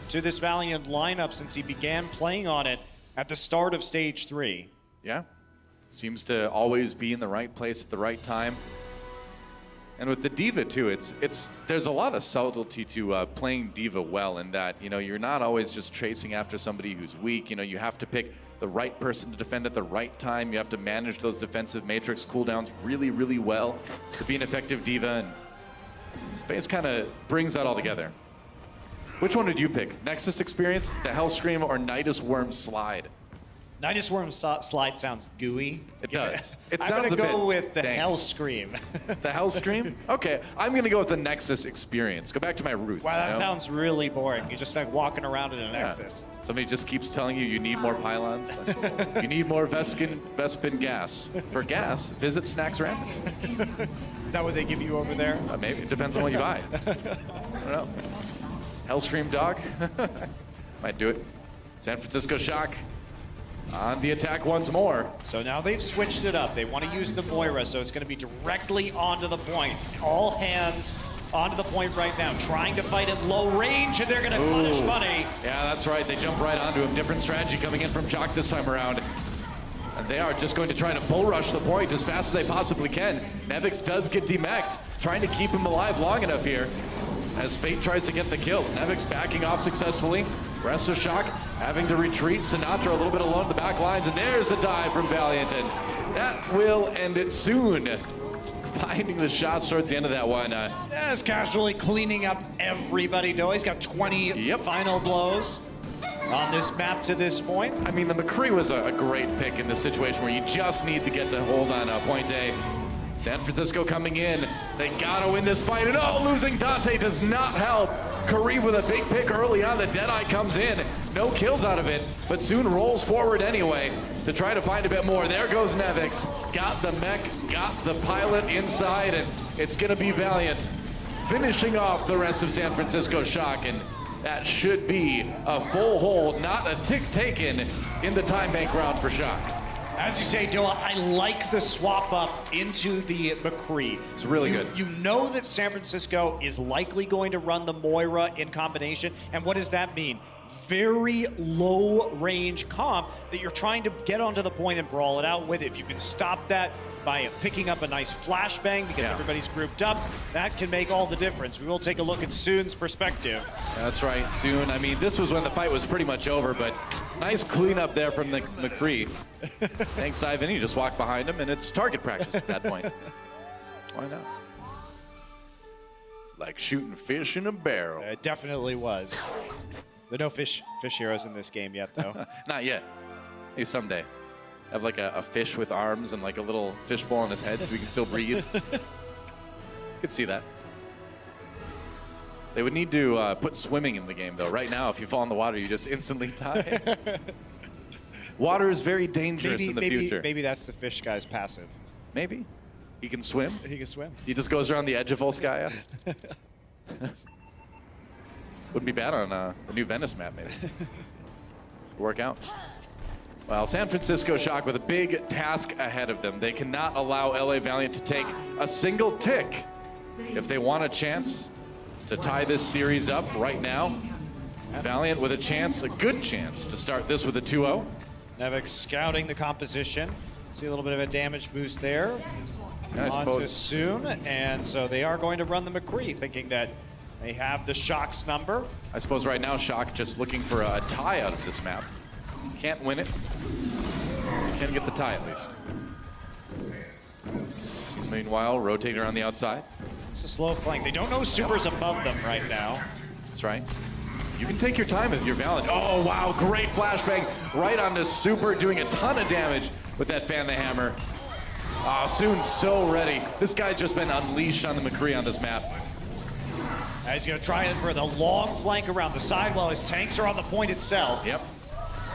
to this Valiant lineup since he began playing on it at the start of Stage 3. Yeah, seems to always be in the right place at the right time. And with the D.Va too, there's a lot of subtlety to playing D.Va well in that, you know, you're not always just chasing after somebody who's weak. You know, you have to pick the right person to defend at the right time. You have to manage those defensive matrix cooldowns really, really well to be an effective D.Va. And Space kind of brings that all together. Which one did you pick? Nexus Experience, the Hellscream, or Nidus Worm Slide? Nidus Worm Slide sounds gooey. It does. It I'm sounds gonna a go bit with the dank. Hellscream. The Hellscream? Okay, I'm gonna go with the Nexus Experience. Go back to my roots. Wow, that you know? sounds really boring. You're just like walking around in a Nexus. Somebody just keeps telling you need more pylons. You need more Vespin gas. For gas, visit Snacks Rapids. Is that what they give you over there? Maybe. It depends on what you buy. I don't know. Hellscream dog? Might do it. San Francisco Shock on the attack once more. So now they've switched it up. They want to use the Moira, so it's going to be directly onto the point. All hands onto the point right now, trying to fight at low range, and they're going to punish Bunny. Yeah, that's right. They jump right onto him. Different strategy coming in from Shock this time around. And they are just going to try to bull rush the point as fast as they possibly can. Nevix does get demeched, trying to keep him alive long enough here as Fate tries to get the kill. Nevix backing off successfully. Rest of Shock having to retreat. Sinatra a little bit alone in the back lines, and there's a dive from Valiant, and that will end it soon. Finding the shots towards the end of that one. Just casually cleaning up everybody, though. He's got 20 final blows on this map to this point. I mean, the McCree was a great pick in this situation where you just need to get to hold on point A. San Francisco coming in. They gotta win this fight, and losing Dante does not help. Kareem with a big pick early on. The Deadeye comes in. No kills out of it, but soon rolls forward anyway to try to find a bit more. There goes Nevix. Got the mech, got the pilot inside, and it's gonna be Valiant finishing off the rest of San Francisco Shock, and that should be a full hold, not a tick taken in the time bank round for Shock. As you say, Doa, I like the swap up into the McCree. It's really good. You know that San Francisco is likely going to run the Moira in combination, and what does that mean? Very low range comp that you're trying to get onto the point and brawl it out with. If you can stop that by picking up a nice flashbang because everybody's grouped up, that can make all the difference. We will take a look at Soon's perspective. That's right, Soon. I mean, this was when the fight was pretty much over, but nice cleanup there from the McCree. Thanks, Ivan. You just walk behind him, and it's target practice at that point. Why not? Like shooting fish in a barrel. It definitely was. There are no fish heroes in this game yet, though. Not yet. Maybe someday. Have like a fish with arms and like a little fishbowl on his head so he can still breathe. Could see that. They would need to put swimming in the game, though. Right now, if you fall in the water, you just instantly die. Water is very dangerous in the future. Maybe that's the fish guy's passive. Maybe. He can swim. He can swim. He just goes around the edge of Volskaya. Wouldn't be bad on the new Venice map, maybe. Work out. Well, San Francisco Shock with a big task ahead of them. They cannot allow LA Valiant to take a single tick if they want a chance to tie this series up right now. Valiant with a chance, a good chance, to start this with a 2-0. Nevix scouting the composition. See a little bit of a damage boost there. Yeah, I On suppose. to Soon, and so they are going to run the McCree, thinking that they have the Shock's number. I suppose right now Shock just looking for a tie out of this map. Can't win it. Can get the tie at least. Meanwhile, rotating around the outside. It's a slow flank. They don't know Super's above them right now. That's right. You can take your time with your Valiant. Oh, wow, great flashbang right onto Super, doing a ton of damage with that Fan the Hammer. Oh, Soon's so ready. This guy's just been unleashed on the McCree on this map. He's going to try it for the long flank around the side while his tanks are on the point itself. Yep.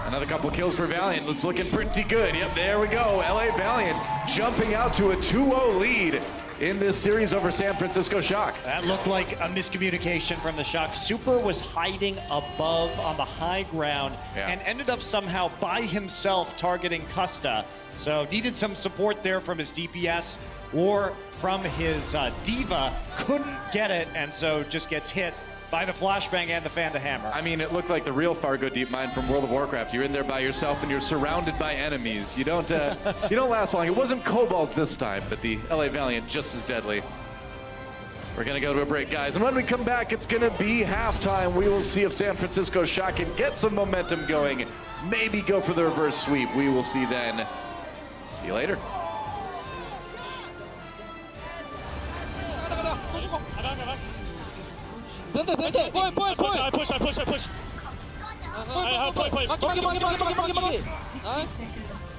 Another couple kills for Valiant. It's looking pretty good. Yep, there we go. LA Valiant jumping out to a 2-0 lead in this series over San Francisco Shock. That looked like a miscommunication from the Shock. Super was hiding above on the high ground and ended up somehow by himself targeting Custa. So needed some support there from his DPS or from his Diva. Couldn't get it, and so just gets hit by the flashbang and the fan to hammer. I mean, it looked like the real Fargo Deep Mine from World of Warcraft. You're in there by yourself and you're surrounded by enemies. You don't last long. It wasn't kobolds this time, but the LA Valiant just as deadly. We're gonna go to a break, guys, and when we come back, it's gonna be halftime. We will see if San Francisco Shock can get some momentum going, maybe go for the reverse sweep. We will see then. See you later. I push.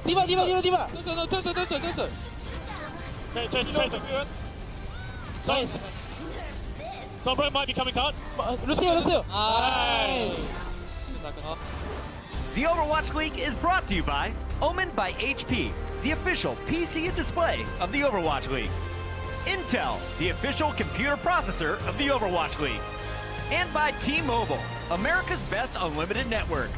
Diva. Chase. Nice. Sombra might be coming out. Lucio. Nice. The Overwatch League is brought to you by Omen by HP, the official PC and display of the Overwatch League. Intel, the official computer processor of the Overwatch League. And by T-Mobile, America's best unlimited network.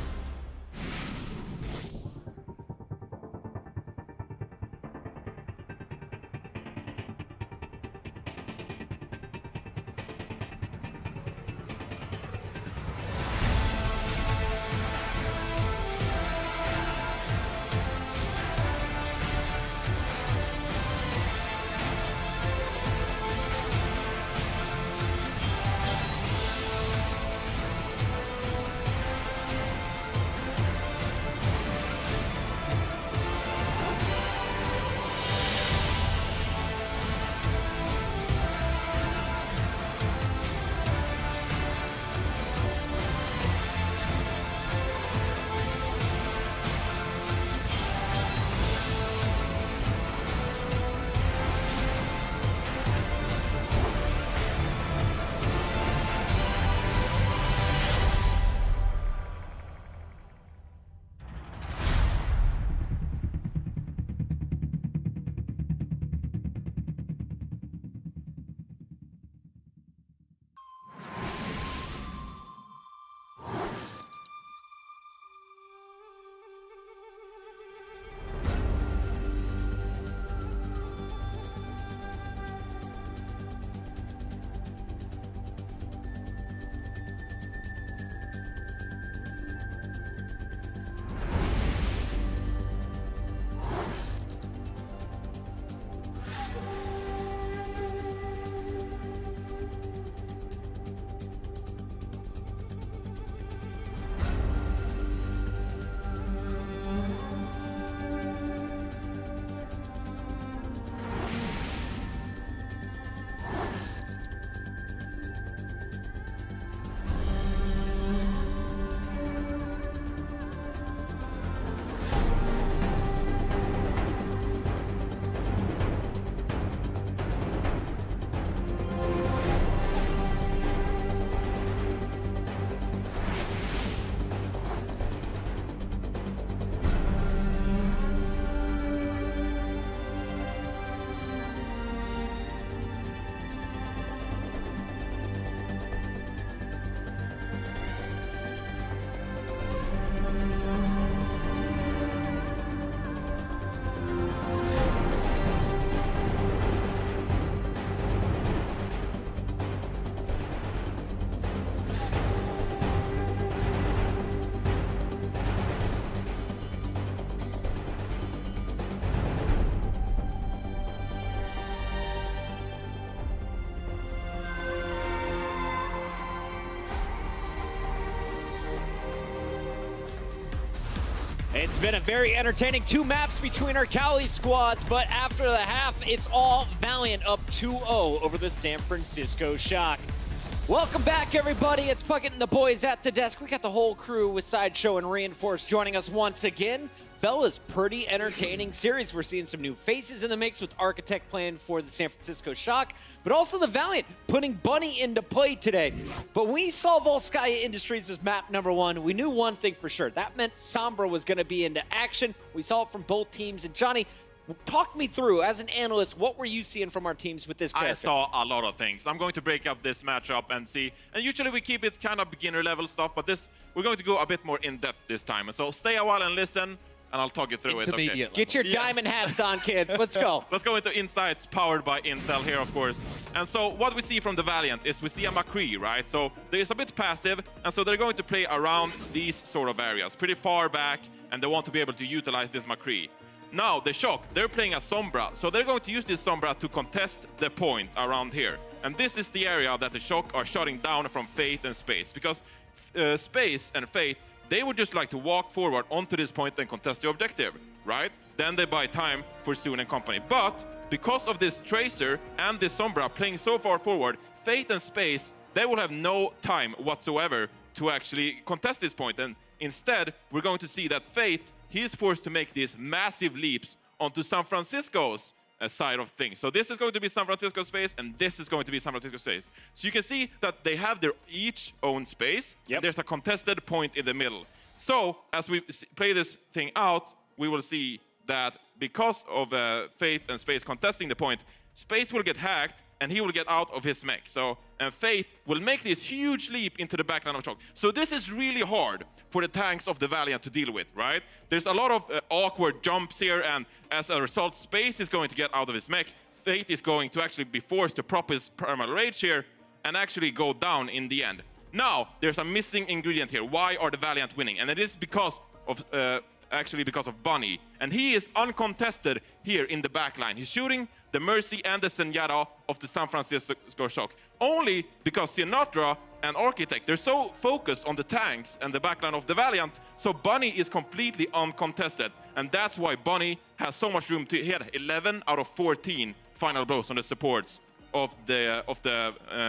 It's been a very entertaining 2 maps between our Cali squads, but after the half, it's all Valiant up 2-0 over the San Francisco Shock. Welcome back, everybody. It's Puckett and the boys at the desk. We got the whole crew with Sideshow and Reinforce joining us once again. Fellas, pretty entertaining series. We're seeing some new faces in the mix with Architect playing for the San Francisco Shock, but also the Valiant putting Bunny into play today. But when we saw Volskaya Industries as map number 1, we knew one thing for sure. That meant Sombra was going to be into action. We saw it from both teams. And Johnny, Talk me through, as an analyst, what were you seeing from our teams with this character? I saw a lot of things. I'm going to break up this matchup and see. And usually we keep it kind of beginner level stuff, but we're going to go a bit more in depth this time. And so stay a while and listen, and I'll talk you through it. Okay. Get your diamond hats on, kids. Let's go. Let's go into insights powered by Intel here, of course. And so what we see from the Valiant is we see a McCree, right? So there's a bit passive, and so they're going to play around these sort of areas, pretty far back, and they want to be able to utilize this McCree. Now, the Shock, they're playing a Sombra, so they're going to use this Sombra to contest the point around here. And this is the area that the Shock are shutting down from Faith and Space, because Space and Faith, they would just like to walk forward onto this point and contest the objective, right? Then they buy time for Soon and company. But because of this Tracer and this Sombra playing so far forward, Faith and Space, they will have no time whatsoever to actually contest this point. And instead, we're going to see that Faith, he is forced to make these massive leaps onto San Francisco's side of things. So this is going to be San Francisco space, and this is going to be San Francisco space. So you can see that they have their each own space. Yep. There's a contested point in the middle. So as we play this thing out, we will see that because of Faith and Space contesting the point, Space will get hacked, and he will get out of his mech. So, and Faith will make this huge leap into the backline of Shock. So this is really hard for the tanks of the Valiant to deal with, right? There's a lot of awkward jumps here, and as a result, Space is going to get out of his mech. Faith is going to actually be forced to prop his Primal Rage here and actually go down in the end. Now, there's a missing ingredient here. Why are the Valiant winning? And it is because of actually because of Bunny. And he is uncontested here in the backline. He's shooting the Mercy and the Zenyatta of the San Francisco Shock. Only because Sinatra and Architect, they're so focused on the tanks and the backline of the Valiant, so Bunny is completely uncontested. And that's why Bunny has so much room to hit 11 out of 14 final blows on the supports of the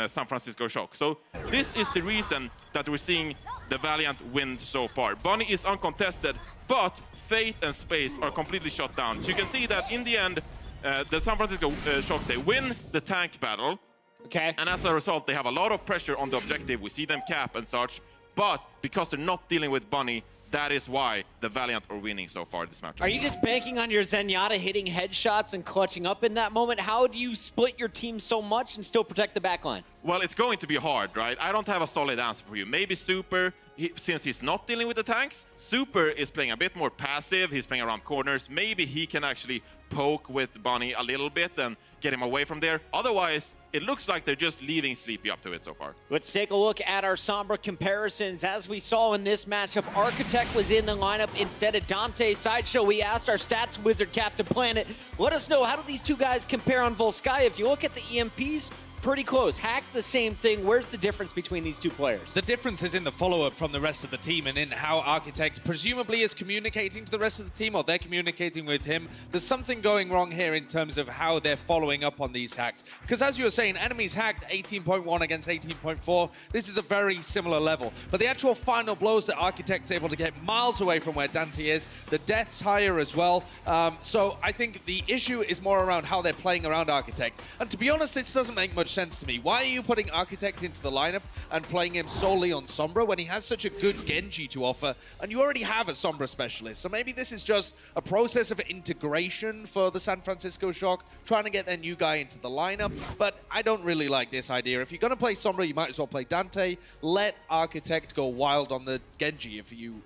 San Francisco Shock. So this is the reason that we're seeing the Valiant win so far. Bunny is uncontested, but Faith and Space are completely shut down. So you can see that in the end, the San Francisco Shock, they win the tank battle. Okay. And as a result, they have a lot of pressure on the objective. We see them cap and such, but because they're not dealing with Bunny, that is why the Valiant are winning so far this match. Are you just banking on your Zenyatta hitting headshots and clutching up in that moment? How do you split your team so much and still protect the backline? Well, it's going to be hard, right? I don't have a solid answer for you. Maybe Super, since he's not dealing with the tanks, Super is playing a bit more passive. He's playing around corners. Maybe he can actually poke with Bunny a little bit and get him away from there. Otherwise, it looks like they're just leaving Sleepy up to it so far. Let's take a look at our Sombra comparisons. As we saw in this matchup, Architect was in the lineup instead of Dante. Sideshow, we asked our stats wizard, Captain Planet, let us know, how do these two guys compare on Volskaya? If you look at the EMPs, pretty close. Hack the same thing. Where's the difference between these two players? The difference is in the follow-up from the rest of the team and in how Architect presumably is communicating to the rest of the team, or they're communicating with him. There's something going wrong here in terms of how they're following up on these hacks. Because as you were saying, enemies hacked 18.1 against 18.4. This is a very similar level. But the actual final blows that Architect's able to get miles away from where Dante is, the death's higher as well. So I think the issue is more around how they're playing around Architect. And to be honest, this doesn't make much sense to me. Why are you putting Architect into the lineup and playing him solely on Sombra when he has such a good Genji to offer, and you already have a Sombra specialist? So maybe this is just a process of integration for the San Francisco Shock, trying to get their new guy into the lineup, but I don't really like this idea. If you're going to play Sombra, you might as well play Dante. Let Architect go wild on the Genji if you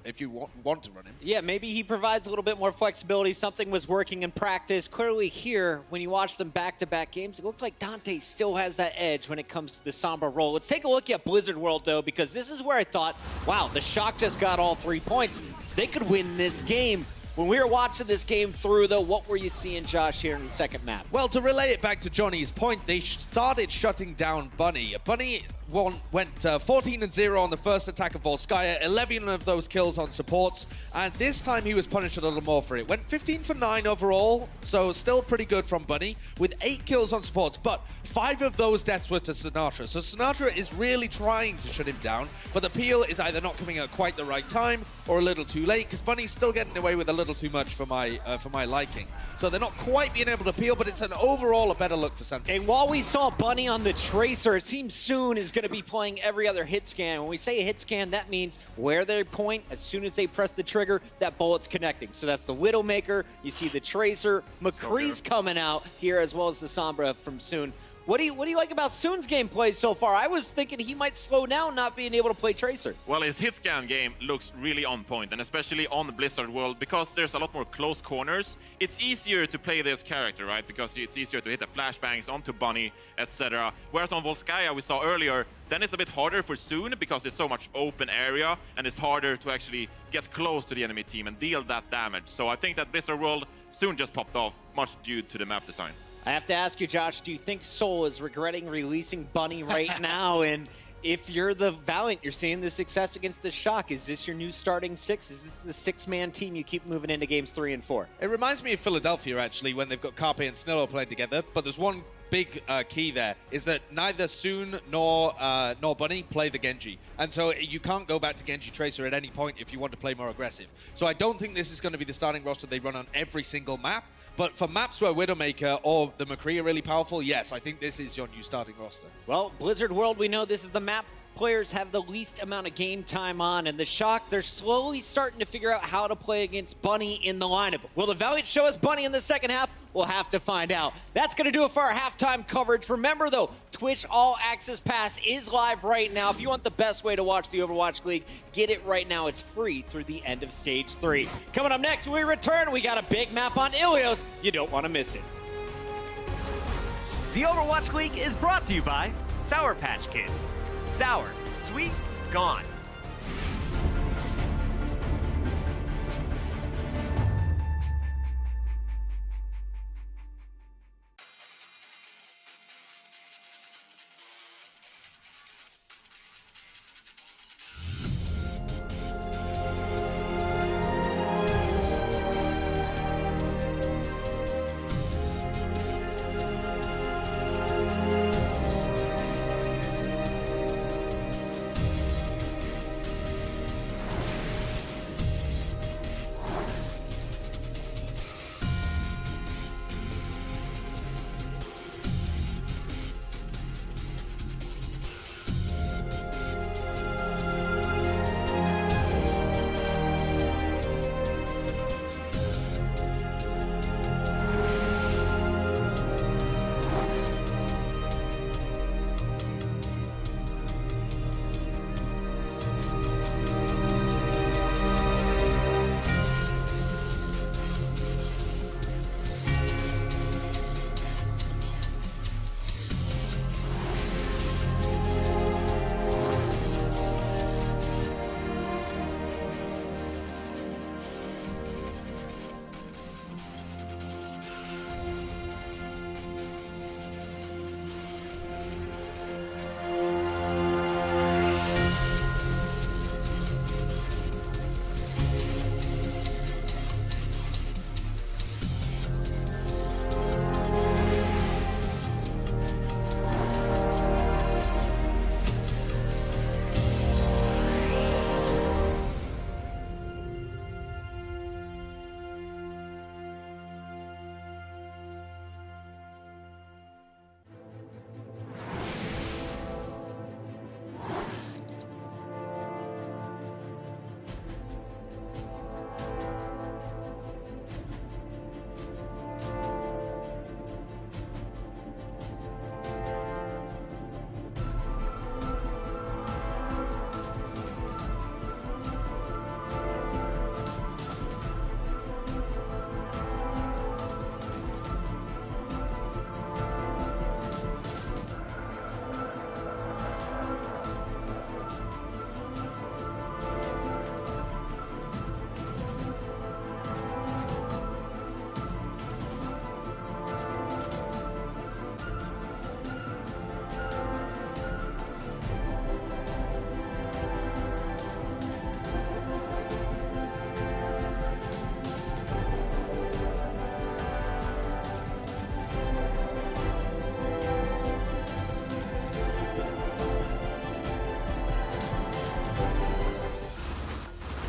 want to run him. Yeah, maybe he provides a little bit more flexibility. Something was working in practice. Clearly here, when you watch them back-to-back games, it looked like Dante still has that edge when it comes to the Sombra role. Let's take a look at Blizzard World, though, because this is where I thought, wow, the Shock just got all 3 points. They could win this game. When we were watching this game through, though, what were you seeing, Josh, here in the second map? Well, to relay it back to Johnny's point, they started shutting down Bunny. Bunny went 14-0 on the first attack of Volskaya, 11 of those kills on supports, and this time he was punished a little more for it. Went 15 for 9 overall, so still pretty good from Bunny, with 8 kills on supports, but 5 of those deaths were to Sinatra. So Sinatra is really trying to shut him down, but the peel is either not coming at quite the right time or a little too late, because Bunny's still getting away with a little too much for my liking. So they're not quite being able to peel, but it's an overall a better look for San Francisco. And while we saw Bunny on the Tracer, it seems Soon is going to be playing every other hit scan. When we say a hit scan, that means where they point, as soon as they press the trigger, that bullet's connecting. So that's the Widowmaker. You see the Tracer. McCree's coming out here, as well as the Sombra from Soon. What do you like about Soon's gameplay so far? I was thinking he might slow down not being able to play Tracer. Well, his hit scan game looks really on point, and especially on the Blizzard world, because there's a lot more close corners. It's easier to play this character, right? Because it's easier to hit the flashbangs onto Bunny, etc. Whereas on Volskaya, we saw earlier, then it's a bit harder for Soon because it's so much open area, and it's harder to actually get close to the enemy team and deal that damage. So I think that Blizzard world soon just popped off, much due to the map design. I have to ask you, Josh, do you think Seoul is regretting releasing Bunny right now? And if you're the Valiant, you're seeing the success against the Shock. Is this your new starting six? Is this the six-man team you keep moving into games 3 and 4? It reminds me of Philadelphia, actually, when they've got Carpe and Snillo playing together. But there's one big key there, is that neither Soon nor Bunny play the Genji. And so you can't go back to Genji Tracer at any point if you want to play more aggressive. So I don't think this is going to be the starting roster they run on every single map. But for maps where Widowmaker or the McCree are really powerful, yes, I think this is your new starting roster. Well, Blizzard World, we know this is the map players have the least amount of game time on, and the Shock, they're slowly starting to figure out how to play against Bunny in the lineup. Will the Valiant show us Bunny in the second half? We'll have to find out. That's going to do it for our halftime coverage. Remember, though, Twitch All Access Pass is live right now. If you want the best way to watch the Overwatch League, get it right now. It's free through the end of Stage 3. Coming up next, when we return, we got a big map on Ilios. You don't want to miss it. The Overwatch League is brought to you by Sour Patch Kids. Sour, sweet, gone.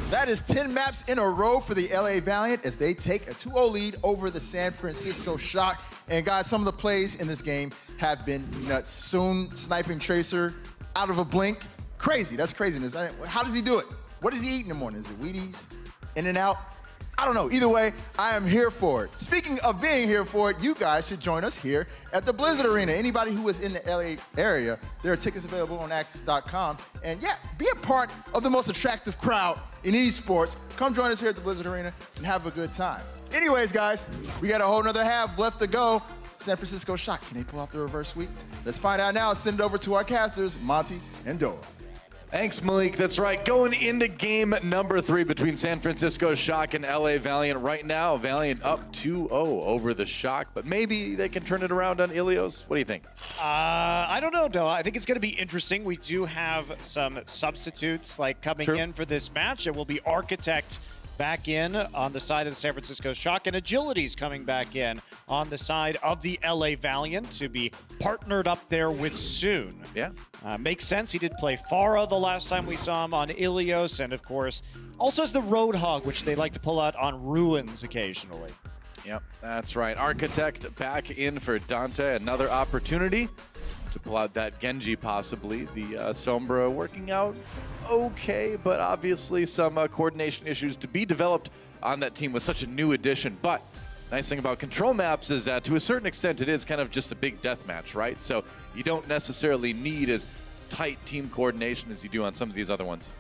That is 10 maps in a row for the LA Valiant as they take a 2-0 lead over the San Francisco Shock. And guys, some of the plays in this game have been nuts. Soon sniping Tracer. out of a blink. Crazy, that's craziness. How does he do it? What does he eat in the morning? Is it Wheaties? In-N-Out? I don't know. Either way, I am here for it. Speaking of being here for it, you guys should join us here at the Blizzard Arena. Anybody who is in the LA area, there are tickets available on Axis.com. And yeah, be a part of the most attractive crowd in esports. Come join us here at the Blizzard Arena and have a good time. Anyways, guys, we got a whole nother half left to go. San Francisco Shock, can they pull off the reverse sweep? Let's find out now. Send it over to our casters, Monty and Dora. Thanks, Malik. That's right. Going into game number 3 between San Francisco Shock and LA Valiant. Right now, Valiant up 2-0 over the Shock, but maybe they can turn it around on Ilios. What do you think? I don't know, Doa. I think it's going to be interesting. We do have some substitutes coming in for this match. It will be Architect back in on the side of the San Francisco Shock, and Agility's coming back in on the side of the LA Valiant to be partnered up there with Soon. Yeah. Makes sense. He did play Farah the last time we saw him on Ilios, and of course, also has the Roadhog, which they like to pull out on Ruins occasionally. Yep, that's right. Architect back in for Dante. Another opportunity to pull out that Genji, possibly. The Sombra working out okay, but obviously some coordination issues to be developed on that team with such a new addition. But nice thing about control maps is that to a certain extent it is kind of just a big death match, right? So you don't necessarily need as tight team coordination as you do on some of these other ones.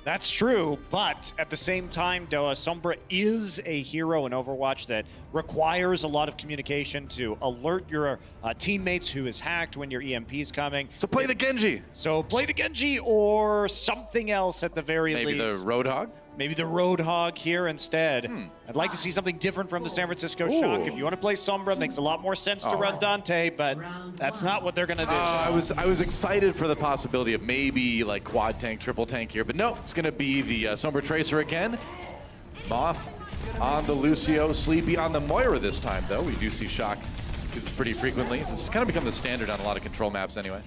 That's true, but at the same time, Doa, Sombra is a hero in Overwatch that requires a lot of communication to alert your teammates who is hacked when your EMP's coming. So play the Genji. So play the Genji or something else at the very least. Maybe the Roadhog? Maybe the Roadhog here instead. I'd like to see something different from the San Francisco Shock. If you want to play Sombra, it makes a lot more sense to run Dante, but that's not what they're going to do. I was excited for the possibility of maybe like quad tank, triple tank here, but no, it's going to be the Sombra Tracer again. Moth on the Lucio, Sleepy on the Moira this time, though. We do see Shock do this pretty frequently. This has kind of become the standard on a lot of control maps anyway.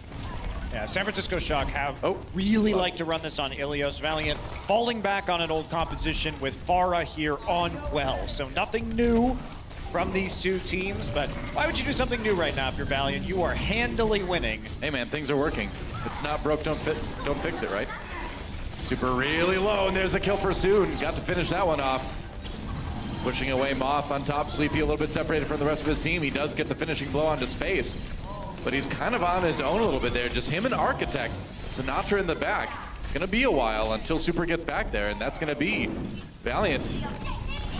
Yeah, San Francisco Shock have really like to run this on Ilios. Valiant falling back on an old composition with Farah here on Well. So nothing new from these two teams, but why would you do something new right now if you're Valiant? You are handily winning. Hey man, things are working. If it's not broke, don't fix it, right? Super really low, and there's a kill for Soon. Got to finish that one off. Pushing away Moth on top, Sleepy a little bit separated from the rest of his team. He does get the finishing blow onto Space. But he's kind of on his own a little bit there. Just him and Architect. Sinatra in the back. It's going to be a while until Super gets back there, and that's going to be Valiant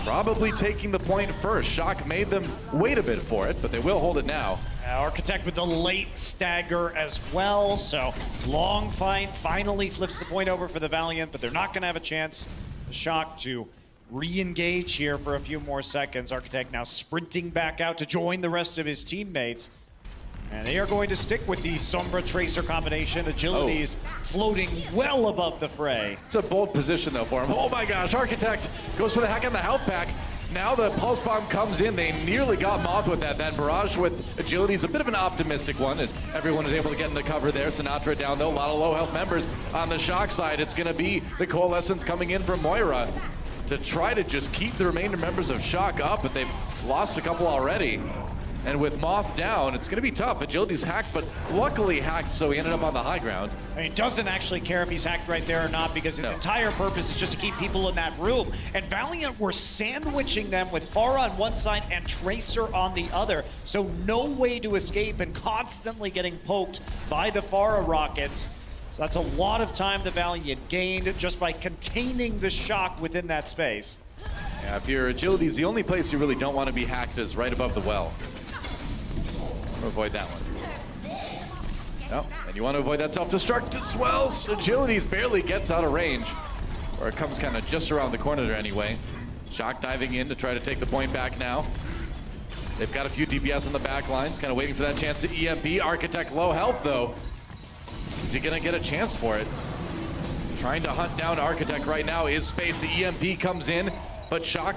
probably taking the point first. Shock made them wait a bit for it, but they will hold it now. Architect with the late stagger as well, so long fight finally flips the point over for the Valiant, but they're not going to have a chance. The Shock to re-engage here for a few more seconds. Architect now sprinting back out to join the rest of his teammates. And they are going to stick with the Sombra Tracer combination. Agility's floating well above the fray. It's a bold position, though, for him. Oh, my gosh. Architect goes for the hack on the health pack. Now the Pulse Bomb comes in. They nearly got Moth with that. That Barrage with Agility is a bit of an optimistic one as everyone is able to get into cover there. Sinatra down, though. A lot of low health members on the Shock side. It's going to be the Coalescence coming in from Moira to try to just keep the remainder members of Shock up, but they've lost a couple already. And with Moth down, it's going to be tough. Agility's hacked, but luckily hacked, so he ended up on the high ground. I mean, doesn't actually care if he's hacked right there or not, because his entire purpose is just to keep people in that room. And Valiant were sandwiching them with Farah on one side and Tracer on the other. So no way to escape and constantly getting poked by the Farah rockets. So that's a lot of time the Valiant gained just by containing the Shock within that space. Yeah, if your Agility's the only place you really don't want to be hacked is right above the well. Avoid that one. No, and you want to avoid that self-destruct as well. Agility's barely gets out of range. Or it comes kind of just around the corner there anyway. Shock diving in to try to take the point back now. They've got a few DPS on the back lines, kind of waiting for that chance to EMP. Architect low health though. Is he gonna get a chance for it? Trying to hunt down Architect right now is Space. The EMP comes in, but Shock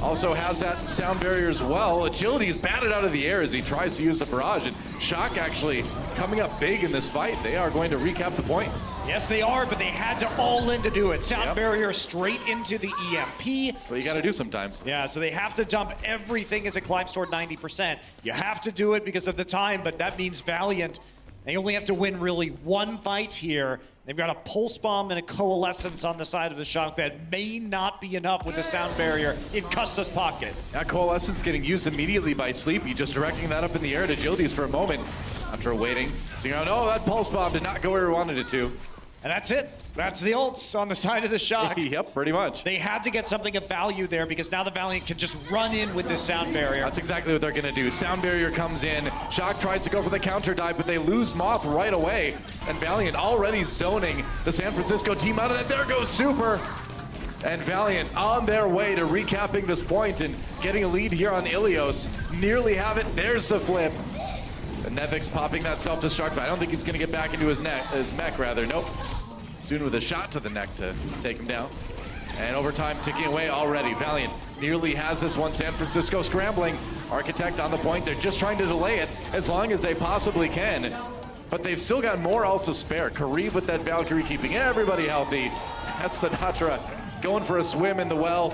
also has that sound barrier as well. Agility is batted out of the air as he tries to use the barrage, and Shock actually coming up big in this fight. They are going to recap the point. Yes, they are, but they had to all in to do it. Sound barrier straight into the EMP. So you got to do sometimes. Yeah, so they have to dump everything as it climbs toward 90%. You have to do it because of the time, but that means Valiant They only have to win really one fight here. They've got a pulse bomb and a coalescence on the side of the Shock that may not be enough with the sound barrier in Custa's pocket. That coalescence getting used immediately by Sleepy, just directing that up in the air to Agilities for a moment. After waiting, seeing out, oh, that pulse bomb did not go where he wanted it to. And that's it. That's the ults on the side of the Shock. Yep, pretty much. They had to get something of value there because now the Valiant can just run in with this sound barrier. That's exactly what they're going to do. Sound barrier comes in. Shock tries to go for the counter dive, but they lose Moth right away. And Valiant already zoning the San Francisco team out of that. There goes Super. And Valiant on their way to recapping this point and getting a lead here on Ilios. Nearly have it. There's the flip. And Nevix popping that self-destruct, but I don't think he's going to get back into his mech, rather. Nope. Soon with a shot to the neck to take him down. And overtime ticking away already. Valiant nearly has this one. San Francisco scrambling. Architect on the point. They're just trying to delay it as long as they possibly can. But they've still got more ult to spare. Kareev with that Valkyrie keeping everybody healthy. That's Sinatra going for a swim in the well.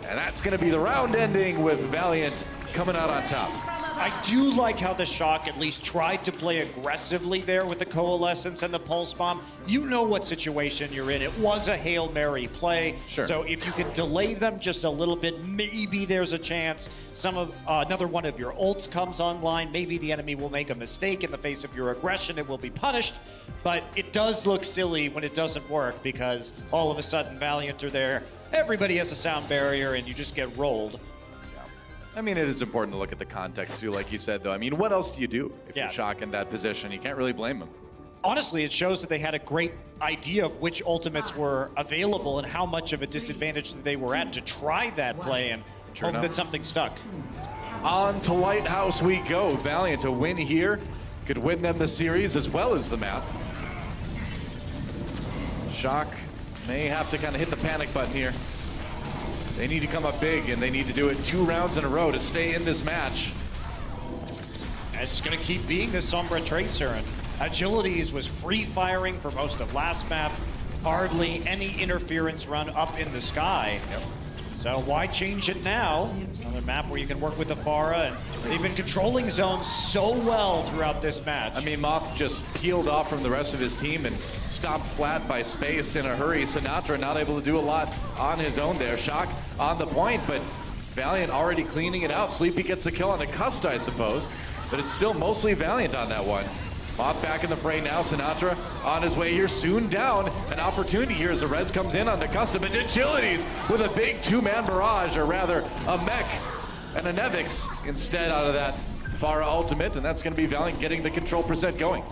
And that's going to be the round ending with Valiant coming out on top. I do like how the Shock at least tried to play aggressively there with the Coalescence and the Pulse Bomb. You know what situation you're in. It was a Hail Mary play. Sure. So if you can delay them just a little bit, maybe there's a chance another one of your ults comes online. Maybe the enemy will make a mistake in the face of your aggression. It will be punished. But it does look silly when it doesn't work because all of a sudden Valiant are there. Everybody has a sound barrier and you just get rolled. I mean, it is important to look at the context too, like you said, though. I mean, what else do you do if you're Shock in that position? You can't really blame them. Honestly, it shows that they had a great idea of which ultimates were available and how much of a disadvantage they were at to try that play and hope that something stuck. On to Lighthouse we go. Valiant to win here. Could win them the series as well as the map. Shock may have to kind of hit the panic button here. They need to come up big, and they need to do it 2 rounds in a row to stay in this match. And it's going to keep being the Sombra Tracer, and Agilities was free firing for most of last map. Hardly any interference run up in the sky. Yep. So why change it now? Another map where you can work with the Pharah, and they've been controlling zones so well throughout this match. I mean, Moth just peeled off from the rest of his team and stomped flat by Space in a hurry. Sinatra not able to do a lot on his own there. Shock on the point, but Valiant already cleaning it out. Sleepy gets the kill on the Custa, I suppose, but it's still mostly Valiant on that one. Moth back in the fray now. Sinatra on his way here, soon down. An opportunity here as the res comes in on the Custa, but Agilities with a big 2-man barrage, or rather a mech and a Nevix instead out of that Pharah ultimate, and that's going to be Valiant getting the control percent going.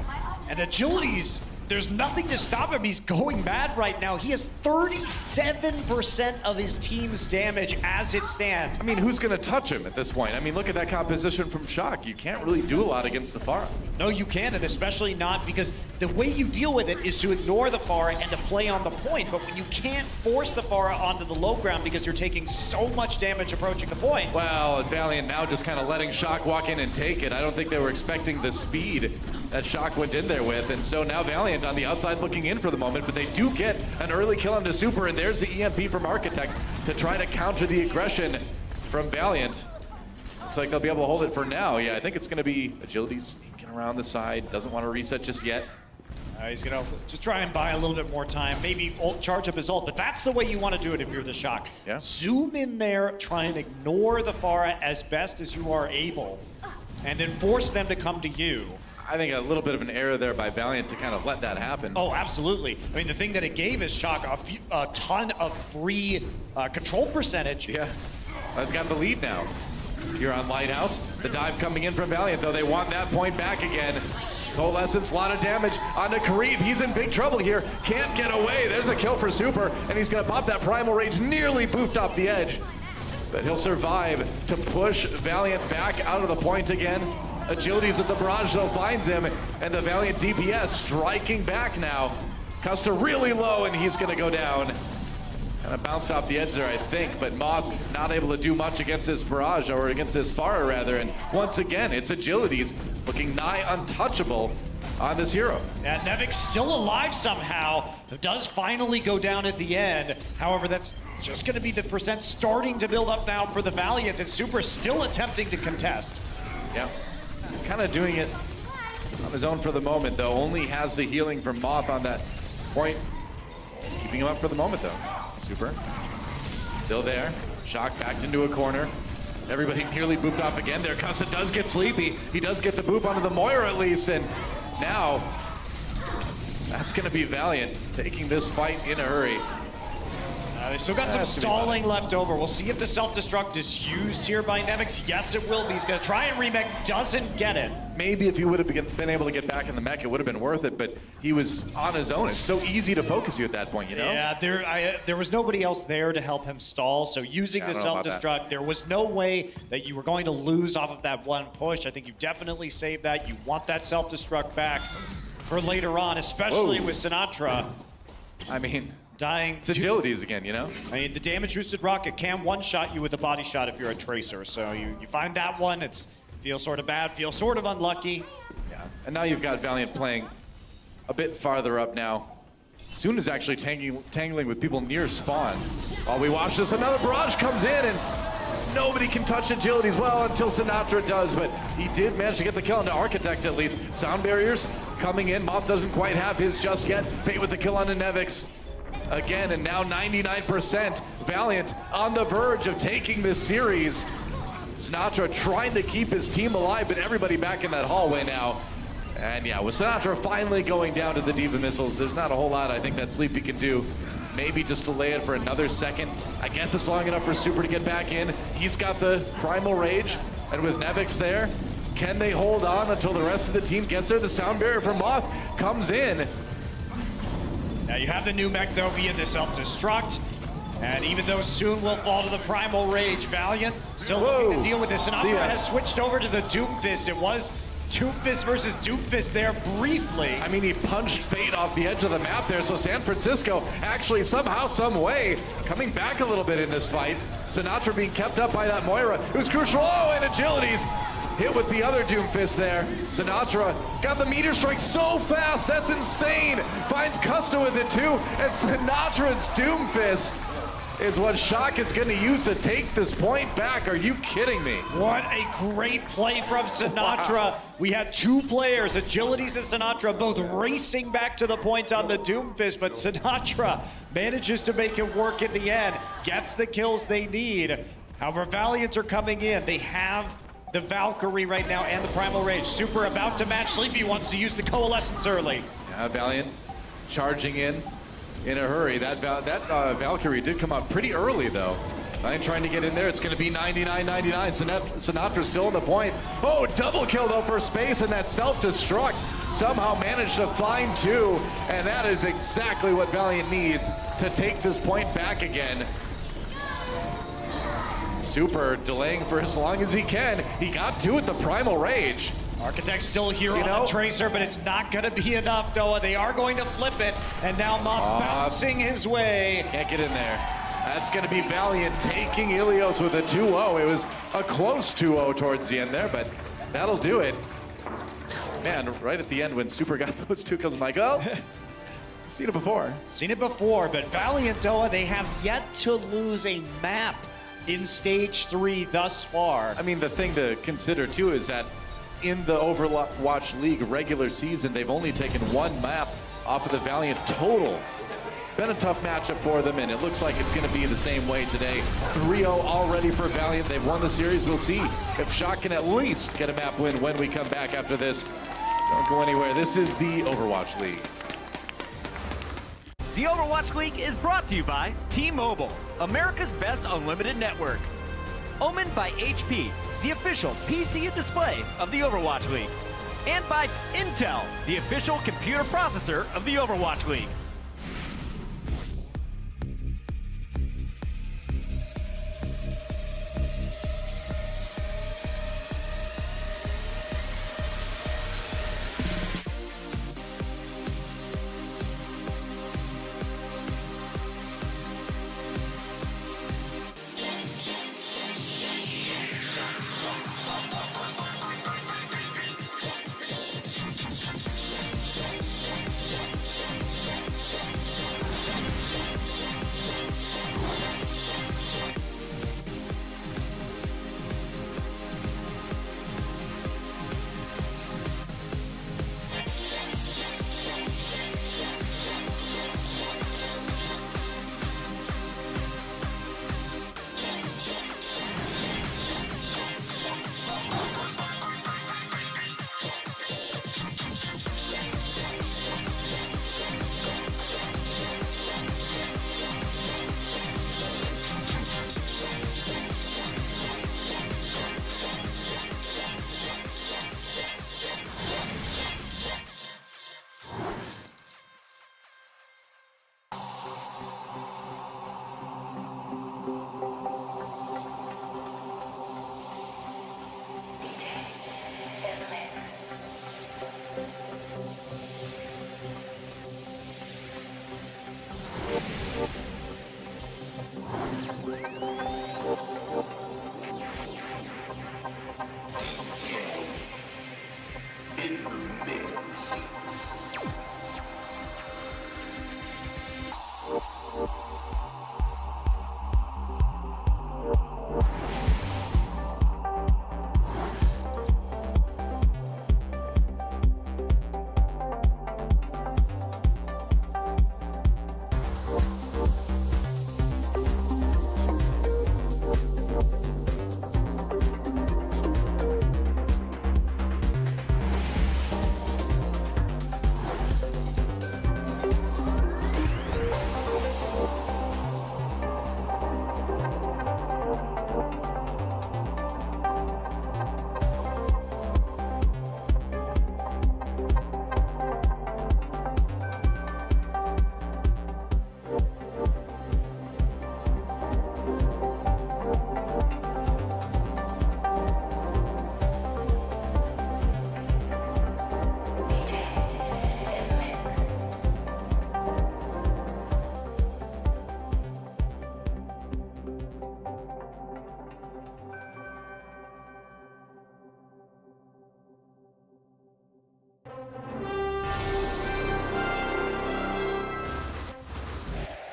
And Agilities, there's nothing to stop him. He's going mad right now. He has 37% of his team's damage as it stands. I mean, who's going to touch him at this point? I mean, look at that composition from Shock. You can't really do a lot against the Pharah. No, you can't, and especially not because the way you deal with it is to ignore the Pharah and to play on the point. But when you can't force the Pharah onto the low ground because you're taking so much damage approaching the point. Well, Valiant now just kind of letting Shock walk in and take it. I don't think they were expecting the speed that Shock went in there with, and so now Valiant on the outside looking in for the moment, but they do get an early kill onto Super, and there's the EMP from Architect to try to counter the aggression from Valiant. Looks like they'll be able to hold it for now. Yeah, I think it's going to be Agility sneaking around the side. Doesn't want to reset just yet. He's going to just try and buy a little bit more time. Maybe charge up his ult, but that's the way you want to do it if you're the Shock. Yeah. Zoom in there, try and ignore the Pharah as best as you are able, and then force them to come to you. I think a little bit of an error there by Valiant to kind of let that happen. Oh, absolutely. I mean, the thing that it gave is Shock a ton of free control percentage. Yeah, I've got the lead now. Here on Lighthouse, the dive coming in from Valiant, though they want that point back again. Coalescence, a lot of damage onto Kareev. He's in big trouble here. Can't get away. There's a kill for Super, and he's going to pop that Primal Rage, nearly boofed off the edge. But he'll survive to push Valiant back out of the point again. Agilities at the barrage, though, finds him, and the Valiant DPS striking back now. Custa really low, and he's going to go down. Kind of bounced off the edge there, I think, but Moth not able to do much against this barrage, or against this Pharah, rather, and once again, it's Agilities looking nigh untouchable on this hero. Yeah, Nevix still alive somehow. Does finally go down at the end. However, that's just going to be the percent starting to build up now for the Valiant, and Super still attempting to contest. Yeah, kind of doing it On his own for the moment, though. Only has the healing from Moth on that point. It's keeping him up for the moment, though. Super. Still there. Shock backed into a corner. Everybody nearly booped off again there. Cussa does get sleepy. He does get the boop onto the Moira at least, and now that's going to be Valiant taking this fight in a hurry. They still got some stalling left over. We'll see if the self-destruct is used here by Nemix. Yes, it will be. He's going to try and remake. Doesn't get it. Maybe if he would have been able to get back in the mech, it would have been worth it, but he was on his own. It's so easy to focus you at that point, you know? Yeah, there was nobody else there to help him stall, so using the self-destruct, there was no way that you were going to lose off of that one push. I think you definitely saved that. You want that self-destruct back for later on, especially with Sinatra. I mean, dying. It's agilities again, you know? I mean, the damage-boosted rocket can one-shot you with a body shot if you're a tracer. So you find that one, it's feels sort of bad, feels sort of unlucky. Yeah, and now you've got Valiant playing a bit farther up now. Soon is actually tangling with people near spawn. While we watch this, another barrage comes in, and nobody can touch agilities well until Sinatra does, but he did manage to get the kill into Architect at least. Sound barriers coming in. Moth doesn't quite have his just yet. Fate with the kill on Nevix. Again, and now 99%. Valiant on the verge of taking this series. Sinatra trying to keep his team alive, but everybody back in that hallway now. And yeah, with Sinatra finally going down to the Diva missiles, there's not a whole lot I think that Sleepy can do. Maybe just delay it for another second. I guess it's long enough for Super to get back in. He's got the Primal Rage, and with Nevix there, can they hold on until the rest of the team gets there? The sound barrier from Moth comes in. Now you have the new mech though via the self-destruct. And even though soon will fall to the Primal Rage, Valiant still looking to deal with this. Sinatra has switched over to the Doomfist. It was Doomfist versus Doomfist there briefly. I mean, he punched Fate off the edge of the map there, so San Francisco actually somehow, some way, coming back a little bit in this fight. Sinatra being kept up by that Moira. It was crucial. Oh, and agilities. Hit with the other Doomfist there. Sinatra got the meteor strike so fast, that's insane. Finds Custa with it too, and Sinatra's Doomfist is what Shock is going to use to take this point back. Are you kidding me? What a great play from Sinatra. Wow. We had two players, Agilities and Sinatra, both racing back to the point on the Doomfist, but Sinatra manages to make it work in the end, gets the kills they need. However, Valiants are coming in. They have the Valkyrie right now and the Primal Rage. Super about to match. Sleepy wants to use the Coalescence early. Yeah, Valiant charging in a hurry. That Valkyrie did come out pretty early, though. Valiant trying to get in there. It's going to be 99-99. Sinatra's still on the point. Oh, double kill, though, for Space, and that self-destruct somehow managed to find two, and that is exactly what Valiant needs to take this point back again. Super delaying for as long as he can. He got two with the Primal Rage. Architect still here on the Tracer, but it's not going to be enough, Doa. They are going to flip it, and now Moth bouncing his way. Can't get in there. That's going to be Valiant taking Ilios with a 2-0. It was a close 2-0 towards the end there, but that'll do it. Man, right at the end when Super got those two kills, I'm like, oh, seen it before. Seen it before, but Valiant, Doa, they have yet to lose a map in Stage 3 thus far. I mean, the thing to consider, too, is that in the Overwatch League regular season, they've only taken one map off of the Valiant total. It's been a tough matchup for them, and it looks like it's going to be the same way today. 3-0 already for Valiant. They've won the series. We'll see if Shock can at least get a map win when we come back after this. Don't go anywhere. This is the Overwatch League. The Overwatch League is brought to you by T-Mobile, America's best unlimited network. Omened by HP, the official PC and display of the Overwatch League. And by Intel, the official computer processor of the Overwatch League.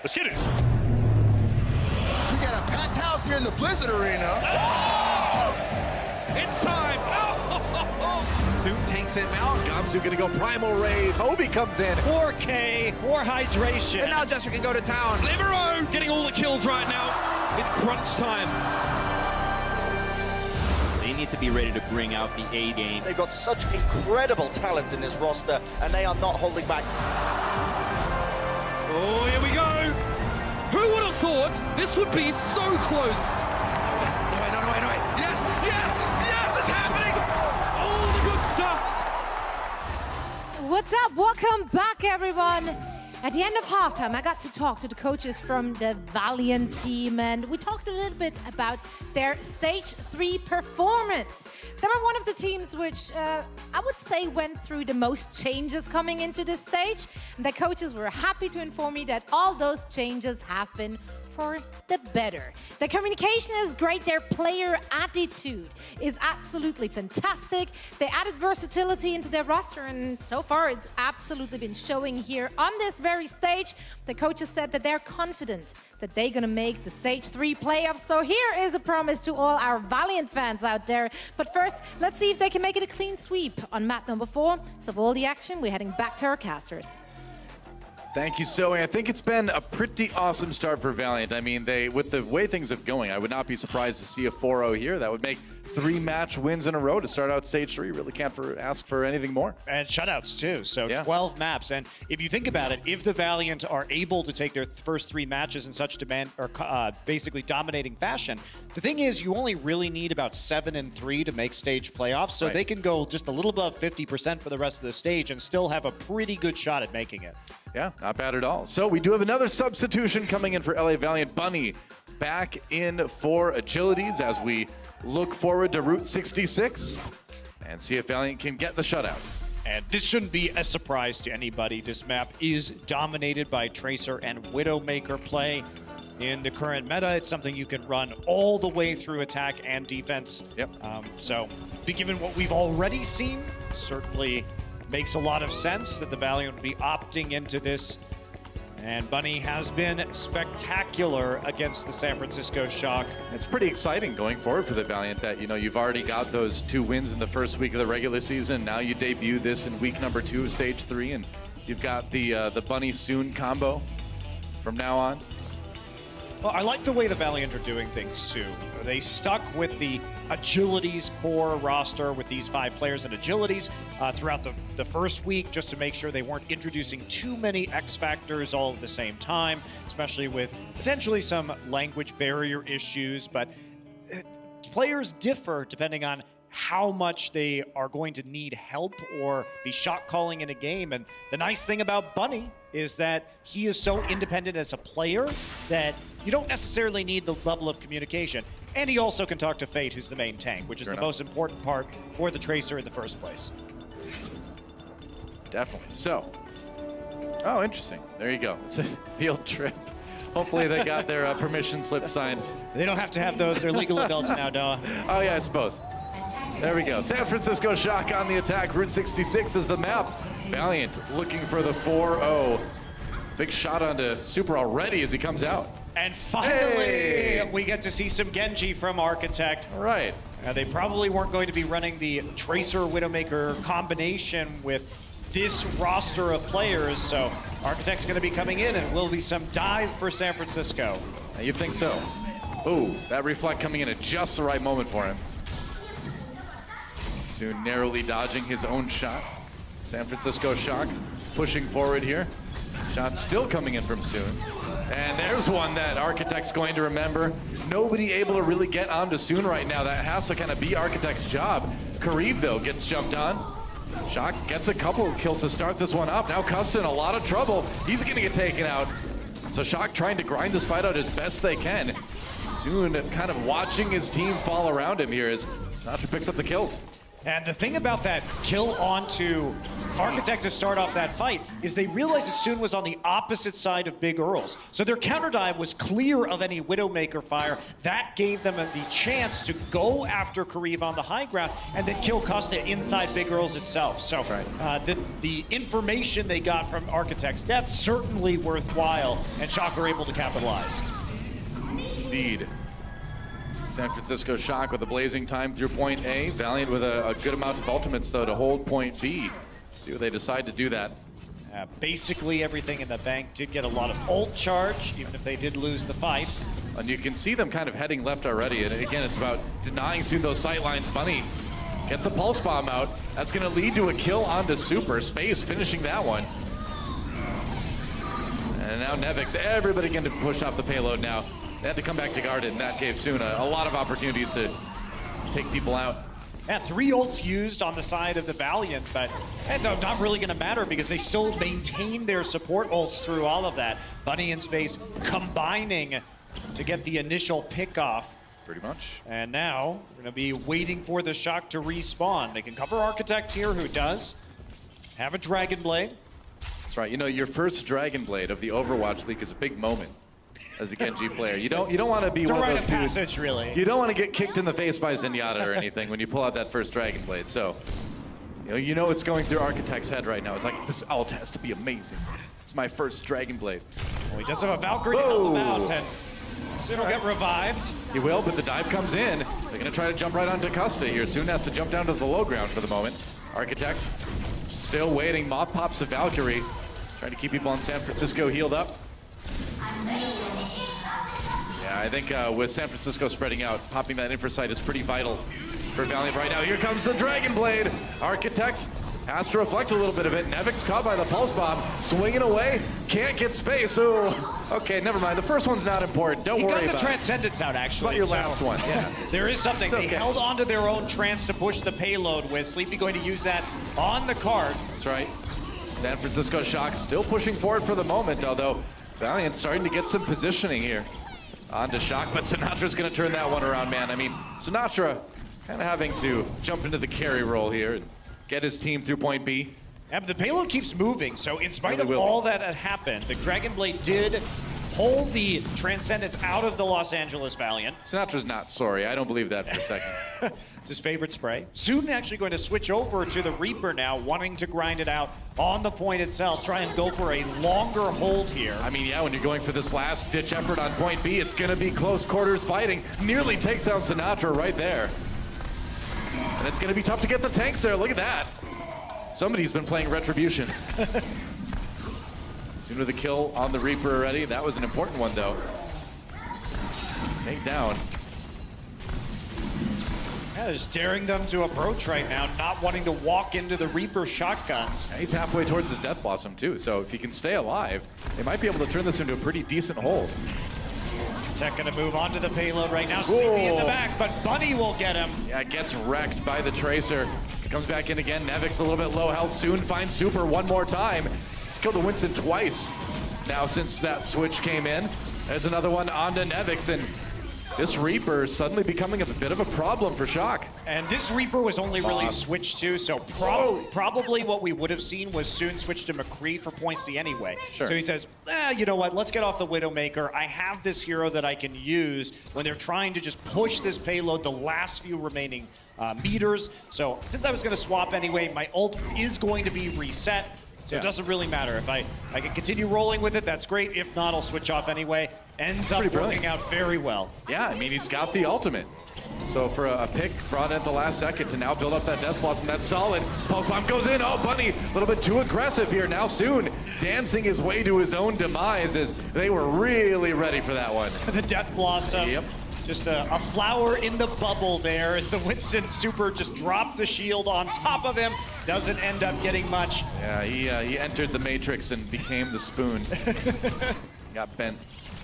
Let's get it. We got a packed house here in the Blizzard Arena. Oh! It's time. Oh! Soon takes it out. Gamsu gonna go Primal Rage. Kobe comes in. 4K, 4 hydration. And now Jester can go to town. Libero getting all the kills right now. It's crunch time. They need to be ready to bring out the A game. They've got such incredible talent in this roster, and they are not holding back. Oh, here we go. Who would have thought this would be so close? No way. Yes, it's happening. All the good stuff. What's up? Welcome back, everyone. At the end of halftime, I got to talk to the coaches from the Valiant team, and we talked a little bit about their Stage 3 performance. They were one of the teams which I would say went through the most changes coming into this stage. And the coaches were happy to inform me that all those changes have been for the better. The communication is great. Their player attitude is absolutely fantastic. They added versatility into their roster, and so far it's absolutely been showing here on this very stage. The coaches said that they're confident that they're gonna make the Stage 3 playoffs. So here is a promise to all our Valiant fans out there. But first, let's see if they can make it a clean sweep on map number 4. So for all the action, we're heading back to our casters. Thank you, Zoe. I think it's been a pretty awesome start for Valiant. I mean, with the way things are going, I would not be surprised to see a 4-0 here. That would make 3 match wins in a row to start out Stage 3. Really can't ask for anything more. And shutouts too, so Yeah. 12 maps. And if you think about it, if the Valiant are able to take their first 3 matches in such demand or basically dominating fashion, the thing is you only really need about 7 and 3 to make stage playoffs, so Right. they can go just a little above 50% for the rest of the stage and still have a pretty good shot at making it. Yeah, not bad at all. So we do have another substitution coming in for LA Valiant. Bunny back in for agilities as we look forward to Route 66 and see if Valiant can get the shutout. And this shouldn't be a surprise to anybody. This map is dominated by Tracer and Widowmaker play. In the current meta, it's something you can run all the way through attack and defense. Yep. So, given what we've already seen, certainly makes a lot of sense that the Valiant would be opting into this. And Bunny has been spectacular against the San Francisco Shock. It's pretty exciting going forward for the Valiant that, you know, you've already got those 2 wins in the first week of the regular season. Now you debut this in week number 2 of Stage 3, and you've got the Bunny Soon combo from now on. Well, I like the way the Valiant are doing things too. They stuck with the Agilities core roster with these 5 players in Agilities throughout the first week, just to make sure they weren't introducing too many X factors all at the same time, especially with potentially some language barrier issues. But players differ depending on how much they are going to need help or be shot calling in a game. And the nice thing about Bunny is that he is so independent as a player that you don't necessarily need the level of communication. And he also can talk to Fate, who's the main tank, which is the most important part for the Tracer in the first place. Definitely. So, oh, interesting. There you go. It's a field trip. Hopefully they got their permission slip signed. They don't have to have those. They're legal adults now, Noah. Oh, yeah, I suppose. There we go. San Francisco Shock on the attack. Route 66 is the map. Valiant looking for the 4-0. Big shot onto Super already as he comes out. And finally, we get to see some Genji from Architect. All right. They probably weren't going to be running the Tracer Widowmaker combination with this roster of players, so Architect's going to be coming in, and will be some dive for San Francisco. You think so? Ooh, that reflect coming in at just the right moment for him. Soon narrowly dodging his own shot. San Francisco Shock pushing forward here. Shot still coming in from Soon. And there's one that Architect's going to remember. Nobody able to really get onto Soon right now. That has to kind of be Architect's job. Kareev, though, gets jumped on. Shock gets a couple of kills to start this one up. Now Custa in a lot of trouble. He's going to get taken out. So Shock trying to grind this fight out as best they can. Soon kind of watching his team fall around him here as Sinatra picks up the kills. And the thing about that kill onto Architect to start off that fight is they realized that Soon was on the opposite side of Big Earl's. So their counter dive was clear of any Widowmaker fire. That gave them the chance to go after Kareev on the high ground and then kill Costa inside Big Earl's itself. So the information they got from Architect's death certainly worthwhile, and Shock are able to capitalize. Indeed. San Francisco Shock with a blazing time through point A. Valiant with a good amount of ultimates, though, to hold point B. See what they decide to do that. Basically everything in the bank did get a lot of ult charge, even if they did lose the fight. And you can see them kind of heading left already. And again, it's about denying soon those sight lines. Bunny gets a pulse bomb out. That's going to lead to a kill onto Super. Space finishing that one. And now Nevix, everybody getting to push off the payload now. They had to come back to guard it, and that gave Soon a lot of opportunities to take people out. Yeah, 3 ults used on the side of the Valiant, but no, not really going to matter because they still maintain their support ults through all of that. Bunny and Space combining to get the initial pick off. Pretty much. And now we're going to be waiting for the Shock to respawn. They can cover Architect here, who does have a Dragon Blade. That's right. You know, your first Dragon Blade of the Overwatch League is a big moment as a Genji player. You don't want to be one of those passage, really. You don't want to get kicked in the face by Zenyatta or anything when you pull out that first Dragon Blade. So, you know it's going through Architect's head right now. It's like, this ult has to be amazing. It's my first Dragon Blade. Well, he does have a Valkyrie to help him out, and Soon will get revived. He will, but the dive comes in. They're going to try to jump right onto Custa here. Soon has to jump down to the low ground for the moment. Architect still waiting. Moth pops the Valkyrie. Trying to keep people in San Francisco healed up. Yeah, I think with San Francisco spreading out, popping that infrasight is pretty vital for Valiant right now. Here comes the Dragon Blade. Architect has to reflect a little bit of it. Nevix caught by the pulse bomb, swinging away. Can't get space. Oh, okay, never mind. The first one's not important. Don't worry about it. He got the Transcendence out, actually. About your last one, yeah. There is something. It's They okay. held onto their own trance to push the payload with. Sleepy going to use that on the card. That's right. San Francisco Shock still pushing forward for the moment, although Valiant starting to get some positioning here. On to Shock, but Sinatra's going to turn that one around, man. I mean, Sinatra kind of having to jump into the carry role here and get his team through point B. Yeah, but the payload keeps moving, so in spite Really of all that had happened, the Dragon Blade did hold the Transcendence out of the Los Angeles Valiant. Sinatra's not sorry. I don't believe that for a second. It's his favorite spray. Soon actually going to switch over to the Reaper now, wanting to grind it out on the point itself, try and go for a longer hold here. I mean, yeah, when you're going for this last-ditch effort on point B, it's going to be close quarters fighting. Nearly takes out Sinatra right there. And it's going to be tough to get the tanks there. Look at that. Somebody's been playing Retribution. Sooner the kill on the Reaper already. That was an important one, though. Take down. Yeah, just daring them to approach right now, not wanting to walk into the Reaper shotguns. Yeah, he's halfway towards his Death Blossom, too. So if he can stay alive, they might be able to turn this into a pretty decent hold. Tech gonna move onto the payload right now. Sleepy in the back, but Bunny will get him. Yeah, gets wrecked by the Tracer. Comes back in again. Nevix a little bit low health. Soon finds Super one more time. He's killed the Winston twice now since that switch came in. There's another one onto Nevix, and this Reaper is suddenly becoming a bit of a problem for Shock. And this Reaper was only really switched to, so probably what we would have seen was Soon switch to McCree for point C anyway. Sure. So he says, you know what, let's get off the Widowmaker. I have this hero that I can use when they're trying to just push this payload the last few remaining meters. So since I was going to swap anyway, my ult is going to be reset. So it doesn't really matter. If I can continue rolling with it, that's great. If not, I'll switch off anyway. Ends up working out very well. Yeah, I mean, he's got the ultimate. So for a pick brought in at the last second to now build up that Death Blossom, that's solid. Pulse Bomb goes in. Oh, Bunny, a little bit too aggressive here. Now soon, dancing his way to his own demise as they were really ready for that one. The Death Blossom. Yep. Just a flower in the bubble there as the Winston Super just dropped the shield on top of him. Doesn't end up getting much. Yeah, he entered the Matrix and became the spoon. Got bent.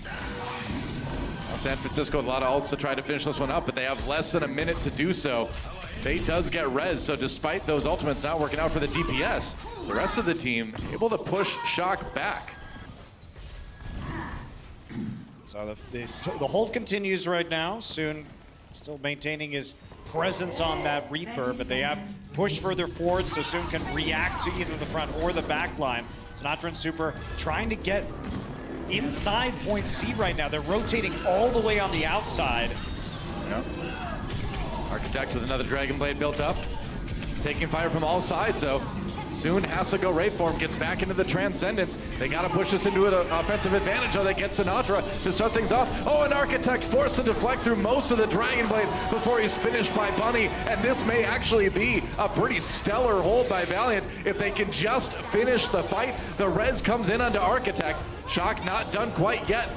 Now San Francisco, a lot of ults to try to finish this one up, but they have less than a minute to do so. Fate does get res, so despite those ultimates not working out for the DPS, the rest of the team able to push Shock back. So the hold continues right now. Soon still maintaining his presence on that Reaper, but they have pushed further forward, so Soon can react to either the front or the back line. Sinatra and Super trying to get inside point C right now. They're rotating all the way on the outside. Yep. Architect with another Dragon Blade built up. Taking fire from all sides, though. Soon has to go Wraith form, gets back into the Transcendence. They got to push this into an offensive advantage, though they get Sinatra to start things off. Oh, an Architect forced to deflect through most of the Dragon Blade before he's finished by Bunny, and this may actually be a pretty stellar hold by Valiant if they can just finish the fight. The res comes in onto Architect. Shock not done quite yet.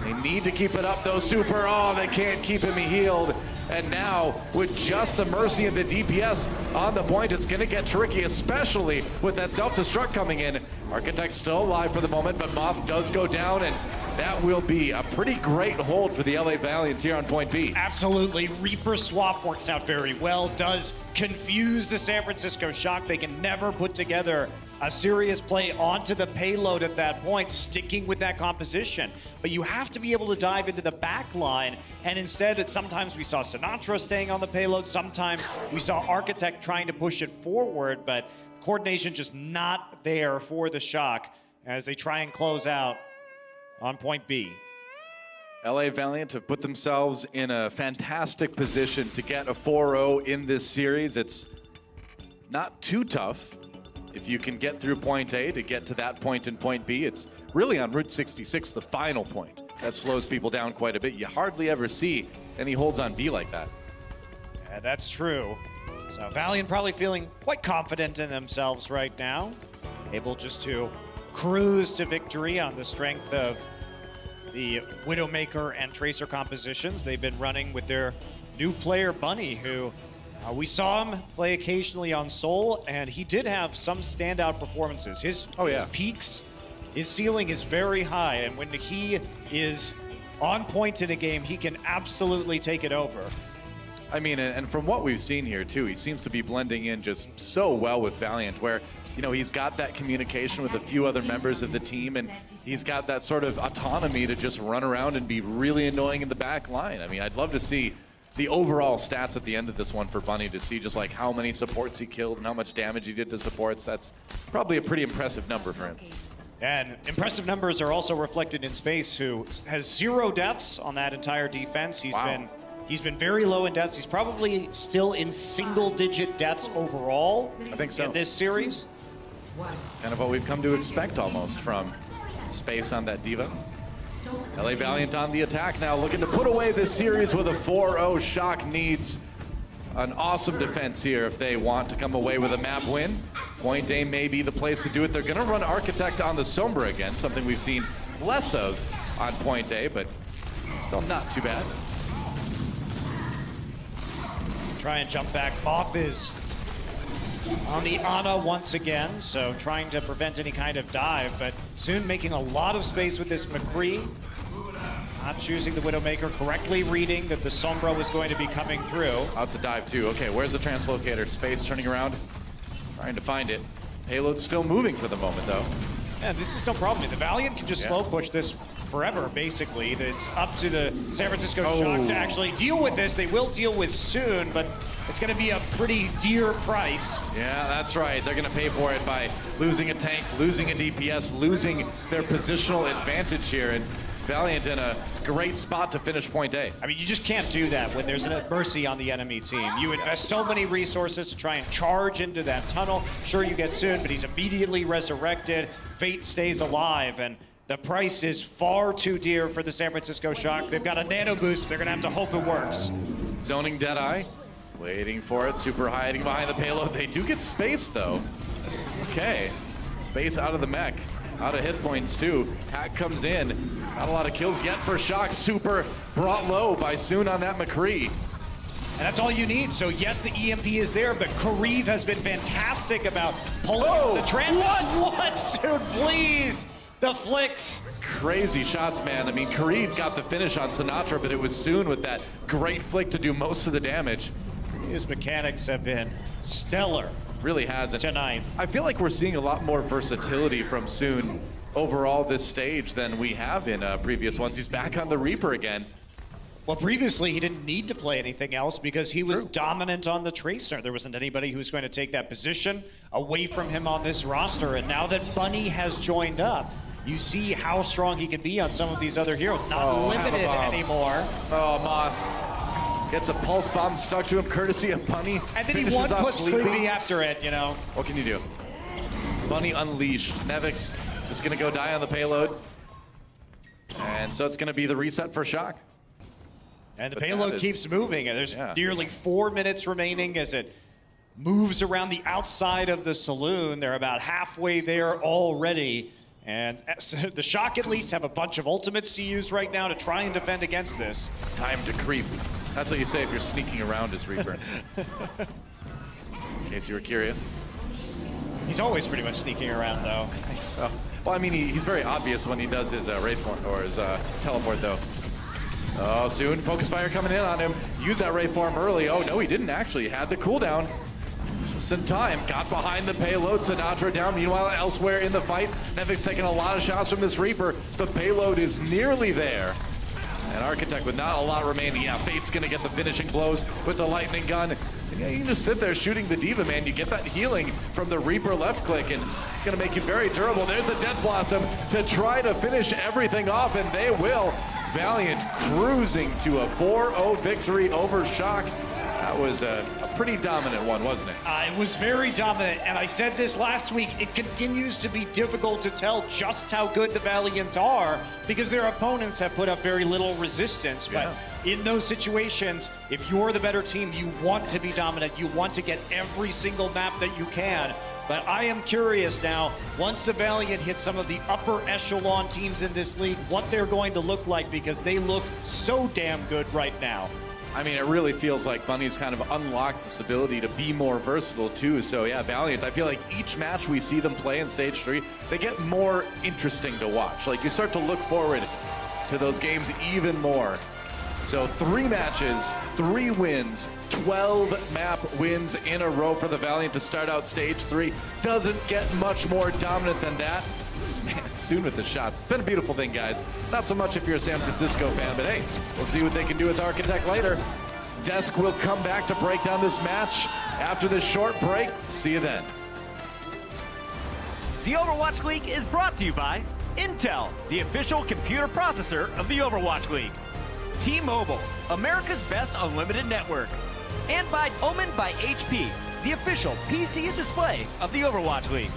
They need to keep it up, though. Super, oh, they can't keep him healed. And now, with just the mercy of the DPS on the point, it's going to get tricky, especially with that self-destruct coming in. Architect's still alive for the moment, but Moth does go down, and that will be a pretty great hold for the LA Valiant here on point B. Absolutely. Reaper swap works out very well, does confuse the San Francisco Shock. They can never put together a serious play onto the payload at that point, sticking with that composition. But you have to be able to dive into the back line, and instead, sometimes we saw Sinatra staying on the payload, sometimes we saw Architect trying to push it forward, but coordination just not there for the Shock as they try and close out on point B. LA Valiant have put themselves in a fantastic position to get a 4-0 in this series. It's not too tough. If you can get through point A to get to that point in point B, it's really on Route 66, the final point. That slows people down quite a bit. You hardly ever see any holds on B like that. Yeah, that's true. So Valiant probably feeling quite confident in themselves right now. Able just to cruise to victory on the strength of the Widowmaker and Tracer compositions. They've been running with their new player, Bunny, who we saw him play occasionally on Soul, and he did have some standout performances. His peaks, his ceiling is very high, and when he is on point in a game, he can absolutely take it over. I mean, and from what we've seen here, too, he seems to be blending in just so well with Valiant, where, you know, he's got that communication with a few other members of the team, and he's got that sort of autonomy to just run around and be really annoying in the back line. I mean, I'd love to see the overall stats at the end of this one for Bunny, to see just like how many supports he killed and how much damage he did to supports. That's probably a pretty impressive number for him. And impressive numbers are also reflected in Space, who has 0 deaths on that entire defense. He's been very low in deaths. He's probably still in single-digit deaths overall. I think so. In this series. It's kind of what we've come to expect almost from Space on that Diva. LA Valiant on the attack now, looking to put away this series with a 4-0. Shock needs an awesome defense here if they want to come away with a map win. Point A may be the place to do it. They're going to run Architect on the Sombra again, something we've seen less of on Point A, but still not too bad. Try and jump back. Moth is on the Ana once again, so trying to prevent any kind of dive, but soon making a lot of space with this McCree. Not choosing the Widowmaker, correctly reading that the Sombra was going to be coming through. That's a dive too. Okay, where's the translocator? Space turning around, trying to find it. Payload's still moving for the moment though. Yeah, this is no problem. The Valiant can just slow push this forever, basically. It's up to the San Francisco Shock to actually deal with this. They will deal with soon, but it's going to be a pretty dear price. Yeah, that's right. They're going to pay for it by losing a tank, losing a DPS, losing their positional advantage here. And Valiant in a great spot to finish point A. I mean, you just can't do that when there's a mercy on the enemy team. You invest so many resources to try and charge into that tunnel. Sure, you get soon, but he's immediately resurrected. Fate stays alive, and the price is far too dear for the San Francisco Shock. They've got a nano boost. They're going to have to hope it works. Zoning Deadeye, waiting for it. Super hiding behind the payload. They do get space, though. Okay, space out of the mech. Out of hit points, too. Hack comes in. Not a lot of kills yet for Shock. Super brought low by Soon on that McCree. And that's all you need. So, yes, the EMP is there, but Kareev has been fantastic about pulling the transit. What, Soon, please? The flicks. Crazy shots, man. I mean, Kareev got the finish on Sinatra, but it was Soon with that great flick to do most of the damage. His mechanics have been stellar. Really hasn't. Tonight. I feel like we're seeing a lot more versatility from Soon overall this stage than we have in previous ones. He's back on the Reaper again. Well, previously he didn't need to play anything else because he was dominant on the Tracer. There wasn't anybody who was going to take that position away from him on this roster. And now that Bunny has joined up, you see how strong he can be on some of these other heroes. Not limited anymore. Oh, Moth. Gets a pulse bomb stuck to him courtesy of Bunny. And then he one put Sleepy after it, you know. What can you do? Bunny unleashed. Nevix just gonna go die on the payload. And so it's gonna be the reset for Shock. And the payload keeps moving. And there's nearly 4 minutes remaining as it moves around the outside of the saloon. They're about halfway there already. And the Shock at least have a bunch of ultimates to use right now to try and defend against this. Time to creep. That's what you say if you're sneaking around as Reaper. In case you were curious. He's always pretty much sneaking around, though. I think so. Well, I mean, he's very obvious when he does his raid form, or his teleport, though. Oh, Soon. Focus fire coming in on him. Use that raid form early. Oh, no, he didn't actually. He had the cooldown. Just in time. Got behind the payload. Sinatra down. Meanwhile, elsewhere in the fight, Nevix taking a lot of shots from this Reaper. The payload is nearly there. And Architect with not a lot remaining. Yeah, Fate's gonna get the finishing blows with the lightning gun. And yeah, you can just sit there shooting the Diva, man. You get that healing from the Reaper left click, and it's gonna make you very durable. There's a Death Blossom to try to finish everything off, and they will. Valiant cruising to a 4-0 victory over Shock. That was a pretty dominant one, wasn't it? It was very dominant, and I said this last week, it continues to be difficult to tell just how good the Valiant are because their opponents have put up very little resistance. But in those situations, if you're the better team, you want to be dominant. You want to get every single map that you can. But I am curious now, once the Valiant hit some of the upper echelon teams in this league, what they're going to look like because they look so damn good right now. I mean, it really feels like Bunny's kind of unlocked this ability to be more versatile, too. So, yeah, Valiant, I feel like each match we see them play in Stage 3, they get more interesting to watch. Like, you start to look forward to those games even more. So, 3 matches, 3 wins, 12 map wins in a row for the Valiant to start out Stage 3. Doesn't get much more dominant than that. Man, Soon with the shots. It's been a beautiful thing, guys. Not so much if you're a San Francisco fan, but hey, we'll see what they can do with Architect later. Desk will come back to break down this match after this short break. See you then. The Overwatch League is brought to you by Intel, the official computer processor of the Overwatch League. T-Mobile, America's best unlimited network. And by Omen by HP, the official PC and display of the Overwatch League.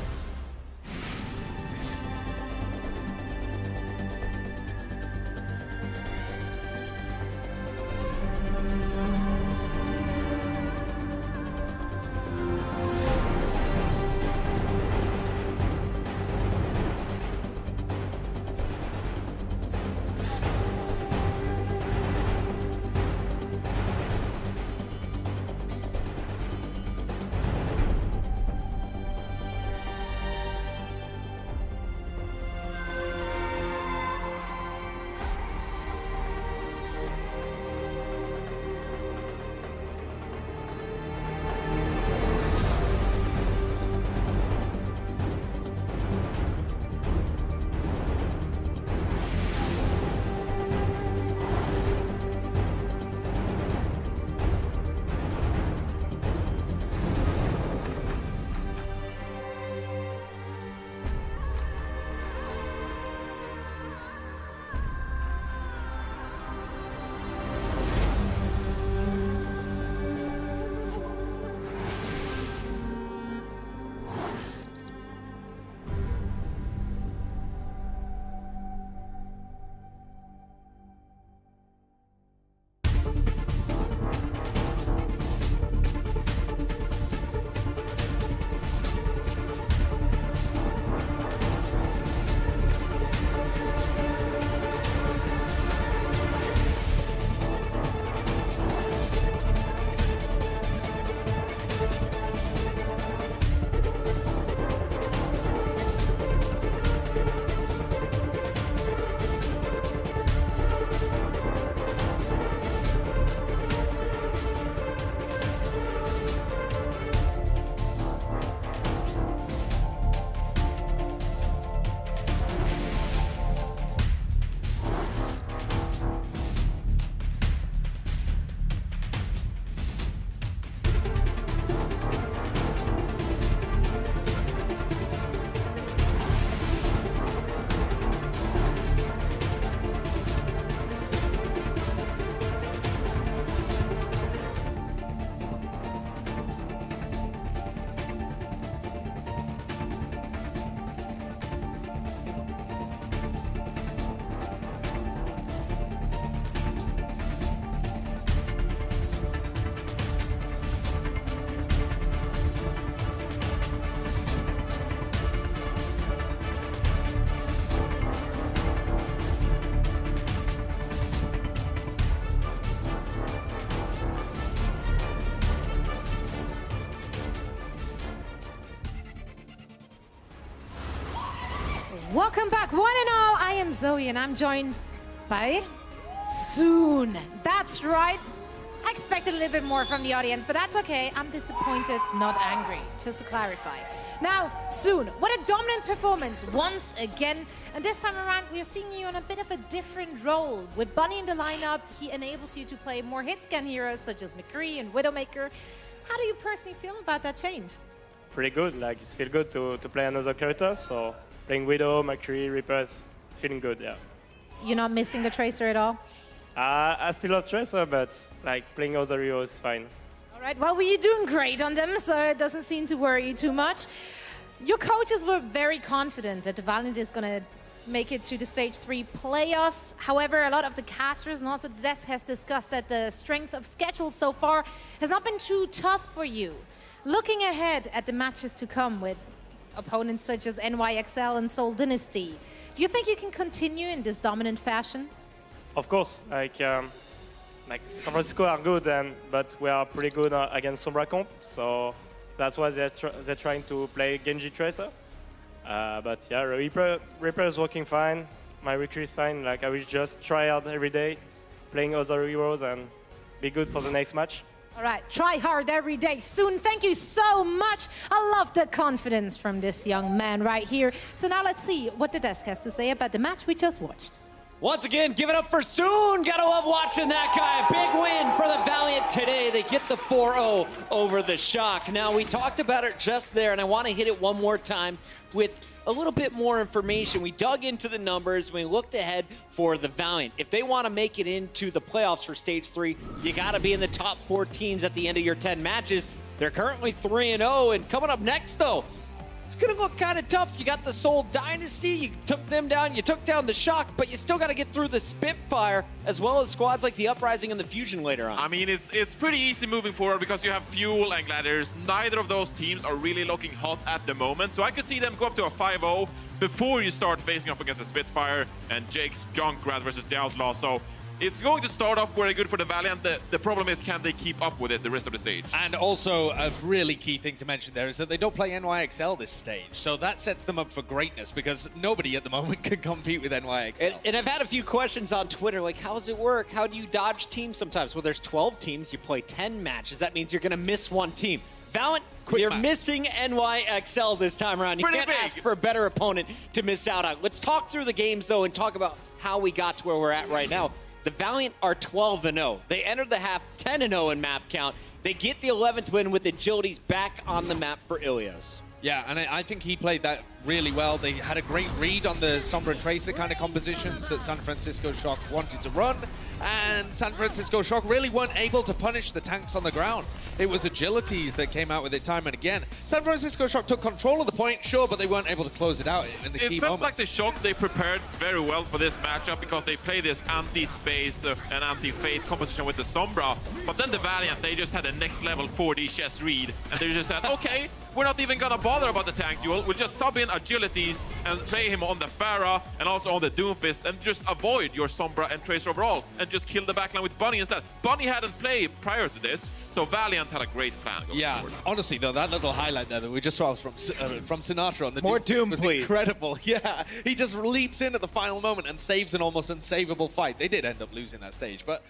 Welcome back, one and all. I am Zoe, and I'm joined by Soon. That's right. I expected a little bit more from the audience, but that's okay. I'm disappointed, not angry, just to clarify. Now, Soon, what a dominant performance once again. And this time around, we are seeing you in a bit of a different role. With Bunny in the lineup, he enables you to play more hit-scan heroes such as McCree and Widowmaker. How do you personally feel about that change? Pretty good. Like, it's feel good to play another character. So playing Widow, McCree, Reapers, feeling good, yeah. You're not missing the Tracer at all? I still love Tracer, but like playing other heroes is fine. All right, well, you're doing great on them, so it doesn't seem to worry you too much. Your coaches were very confident that the Valiant is going to make it to the Stage 3 playoffs. However, a lot of the casters and also the desk has discussed that the strength of schedule so far has not been too tough for you. Looking ahead at the matches to come with opponents such as NYXL and Seoul Dynasty, do you think you can continue in this dominant fashion? Of course, like San Francisco are good, but we are pretty good against Sombra comp, so that's why they're trying to play Genji Tracer. But yeah, Reaper is working fine. My recruit is fine. Like, I will just try hard every day, playing other heroes and be good for the next match. All right, try hard every day. Soon, thank you so much. I love the confidence from this young man right here. So now let's see what the desk has to say about the match we just watched. Once again, give it up for Soon. Gotta love watching that guy. A big win for the Valiant today. They get the 4-0 over the Shock. Now, we talked about it just there, and I want to hit it one more time with a little bit more information. We dug into the numbers. We looked ahead for the Valiant. If they want to make it into the playoffs for Stage 3, you got to be in the top 4 teams at the end of your 10 matches. They're currently 3-0, and coming up next, though, it's going to look kind of tough. You got the Seoul Dynasty. You took them down. You took down the Shock, but you still got to get through the Spitfire, as well as squads like the Uprising and the Fusion later on. I mean, it's pretty easy moving forward because you have Fuel and Gladiators. Neither of those teams are really looking hot at the moment. So I could see them go up to a 5-0 before you start facing off against the Spitfire and Jake's Junkrat versus the Outlaw. So it's going to start off very good for the Valiant. The problem is, can they keep up with it the rest of the stage? And also, a really key thing to mention there is that they don't play NYXL this stage. So that sets them up for greatness because nobody at the moment can compete with NYXL. And I've had a few questions on Twitter, like, how does it work? How do you dodge teams sometimes? Well, there's 12 teams. You play 10 matches. That means you're going to miss one team. Valiant, you're missing NYXL this time around. You can't ask for a better opponent to miss out on. Let's talk through the games, though, and talk about how we got to where we're at right now. The Valiant are 12-0. They entered the half 10-0 in map count. They get the 11th win with Agility's back on the map for Ilios. Yeah, and I think he played that really well. They had a great read on the Sombra Tracer kind of compositions that San Francisco Shock wanted to run, and San Francisco Shock really weren't able to punish the tanks on the ground. It was Agilities that came out with it time and again. San Francisco Shock took control of the point, sure, but they weren't able to close it out in the key It felt like the Shock, they prepared very well for this matchup because they play this anti-space and anti-fate composition with the Sombra. But then the Valiant, they just had a next level 4D chess read, and they just said, okay, we're not even gonna bother about the tank duel. We'll just sub in Agilities and play him on the Pharah and also on the Doomfist and just avoid your Sombra and Tracer overall and just kill the backline with Bunny instead. Bunny hadn't played prior to this, so Valiant had a great plan going forward. Honestly though, that little highlight there that we just saw from Sinatra on the More Doom, was please. Incredible. Yeah, he just leaps in at the final moment and saves an almost unsavable fight. They did end up losing that stage, but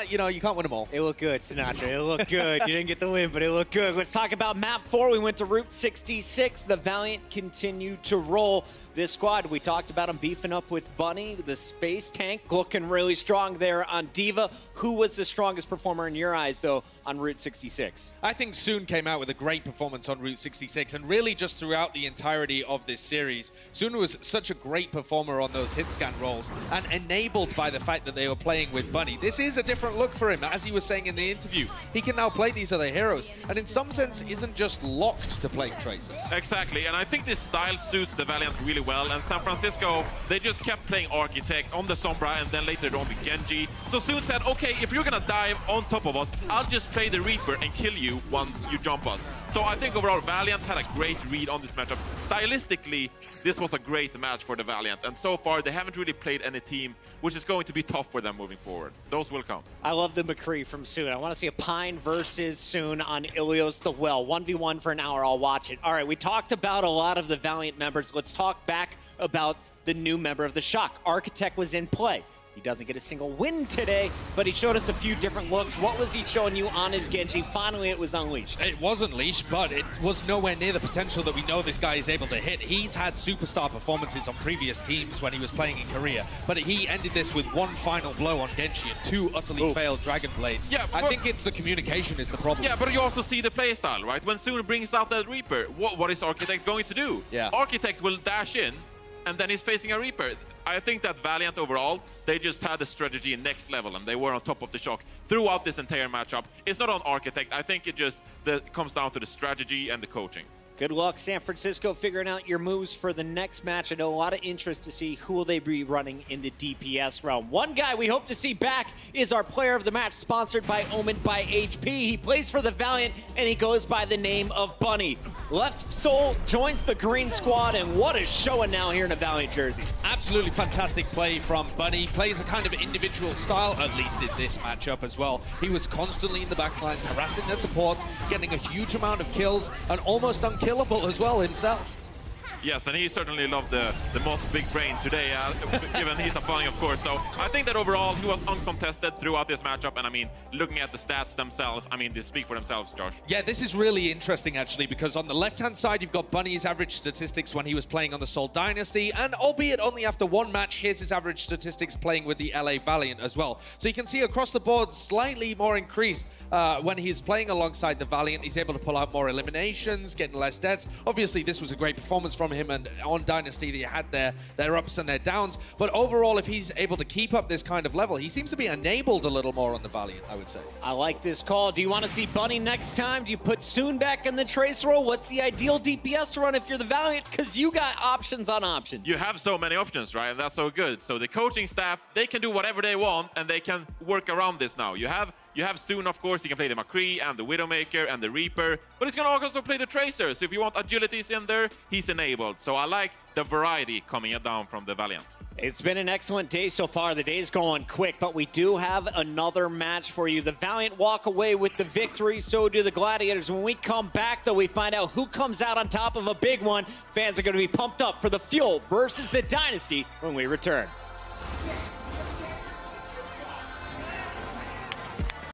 you know, you can't win them all. It looked good, Sinatra. It looked good. You didn't get the win, but it looked good. Let's talk about map 4. We went to Route 66. The Valiant continue to roll this squad. We talked about them beefing up with Bunny, the space tank, looking really strong there on Diva. Who was the strongest performer in your eyes, though, on Route 66? I think Soon came out with a great performance on Route 66, and really just throughout the entirety of this series. Soon was such a great performer on those hit scan rolls, and enabled by the fact that they were playing with Bunny. This is a different look for him, as he was saying in the interview. He can now play these other heroes, and in some sense isn't just locked to playing Tracer. Exactly, and I think this style suits the Valiant really well, and San Francisco, they just kept playing Architect on the Sombra and then later on the Genji. So Soon said, okay, if you're gonna dive on top of us, I'll just play the Reaper and kill you once you jump us. So I think overall Valiant had a great read on this matchup. Stylistically, this was a great match for the Valiant, and so far they haven't really played any team, which is going to be tough for them moving forward. Those will come. I love the McCree from Soon. I want to see a Pine versus Soon on Ilios the Well. 1v1 for an hour, I'll watch it. All right, we talked about a lot of the Valiant members. Let's talk back about the new member of the Shock. Architect was in play. He doesn't get a single win today, but he showed us a few different looks. What was he showing you on his Genji? Finally, it was unleashed. It was unleashed, but it was nowhere near the potential that we know this guy is able to hit. He's had superstar performances on previous teams when he was playing in Korea, but he ended this with one final blow on Genji and 2 utterly failed Dragon Blades. Yeah, I think it's the communication is the problem. Yeah, but you also see the playstyle, right? When Soon brings out that Reaper, what is Architect going to do? Yeah. Architect will dash in, and then he's facing a Reaper. I think that Valiant overall, they just had the strategy next level, and they were on top of the Shock throughout this entire matchup. It's not on Architect. I think it just comes down to the strategy and the coaching. Good luck, San Francisco, figuring out your moves for the next match. I know a lot of interest to see who will they be running in the DPS realm. One guy we hope to see back is our player of the match, sponsored by Omen by HP. He plays for the Valiant, and he goes by the name of Bunny. Left Soul joins the green squad, and what a showing now here in a Valiant jersey. Absolutely fantastic play from Bunny. Plays a kind of individual style, at least in this matchup as well. He was constantly in the backlines, harassing their supports, getting a huge amount of kills, and almost unkillable as well himself. Yes, and he certainly loved the most big brain today, given he's a Bunny, of course. So I think that overall he was uncontested throughout this matchup. And I mean, looking at the stats themselves, I mean, they speak for themselves, Josh. Yeah, this is really interesting, actually, because on the left-hand side, you've got Bunny's average statistics when he was playing on the Seoul Dynasty, and albeit only after one match, here's his average statistics playing with the LA Valiant as well. So you can see across the board, slightly more increased when he's playing alongside the Valiant. He's able to pull out more eliminations, getting less deaths. Obviously, this was a great performance from him, and on Dynasty they had their ups and their downs, but overall, if he's able to keep up this kind of level, he seems to be enabled a little more on the Valiant, I would say. I like this call. Do you want to see Bunny next time? Do you put Soon back in the Tracer role? What's the ideal DPS to run if you're the Valiant? Because you got options on options. You have so many options, right? And that's so good. So the coaching staff, they can do whatever they want, and they can work around this now. You have Soon, of course. He can play the McCree and the Widowmaker and the Reaper, but he's going to also play the Tracer. So if you want agilities in there, he's enabled. So I like the variety coming down from the Valiant. It's been an excellent day so far. The day's going quick, but we do have another match for you. The Valiant walk away with the victory, so do the Gladiators. When we come back, though, we find out who comes out on top of a big one. Fans are going to be pumped up for the Fuel versus the Dynasty when we return.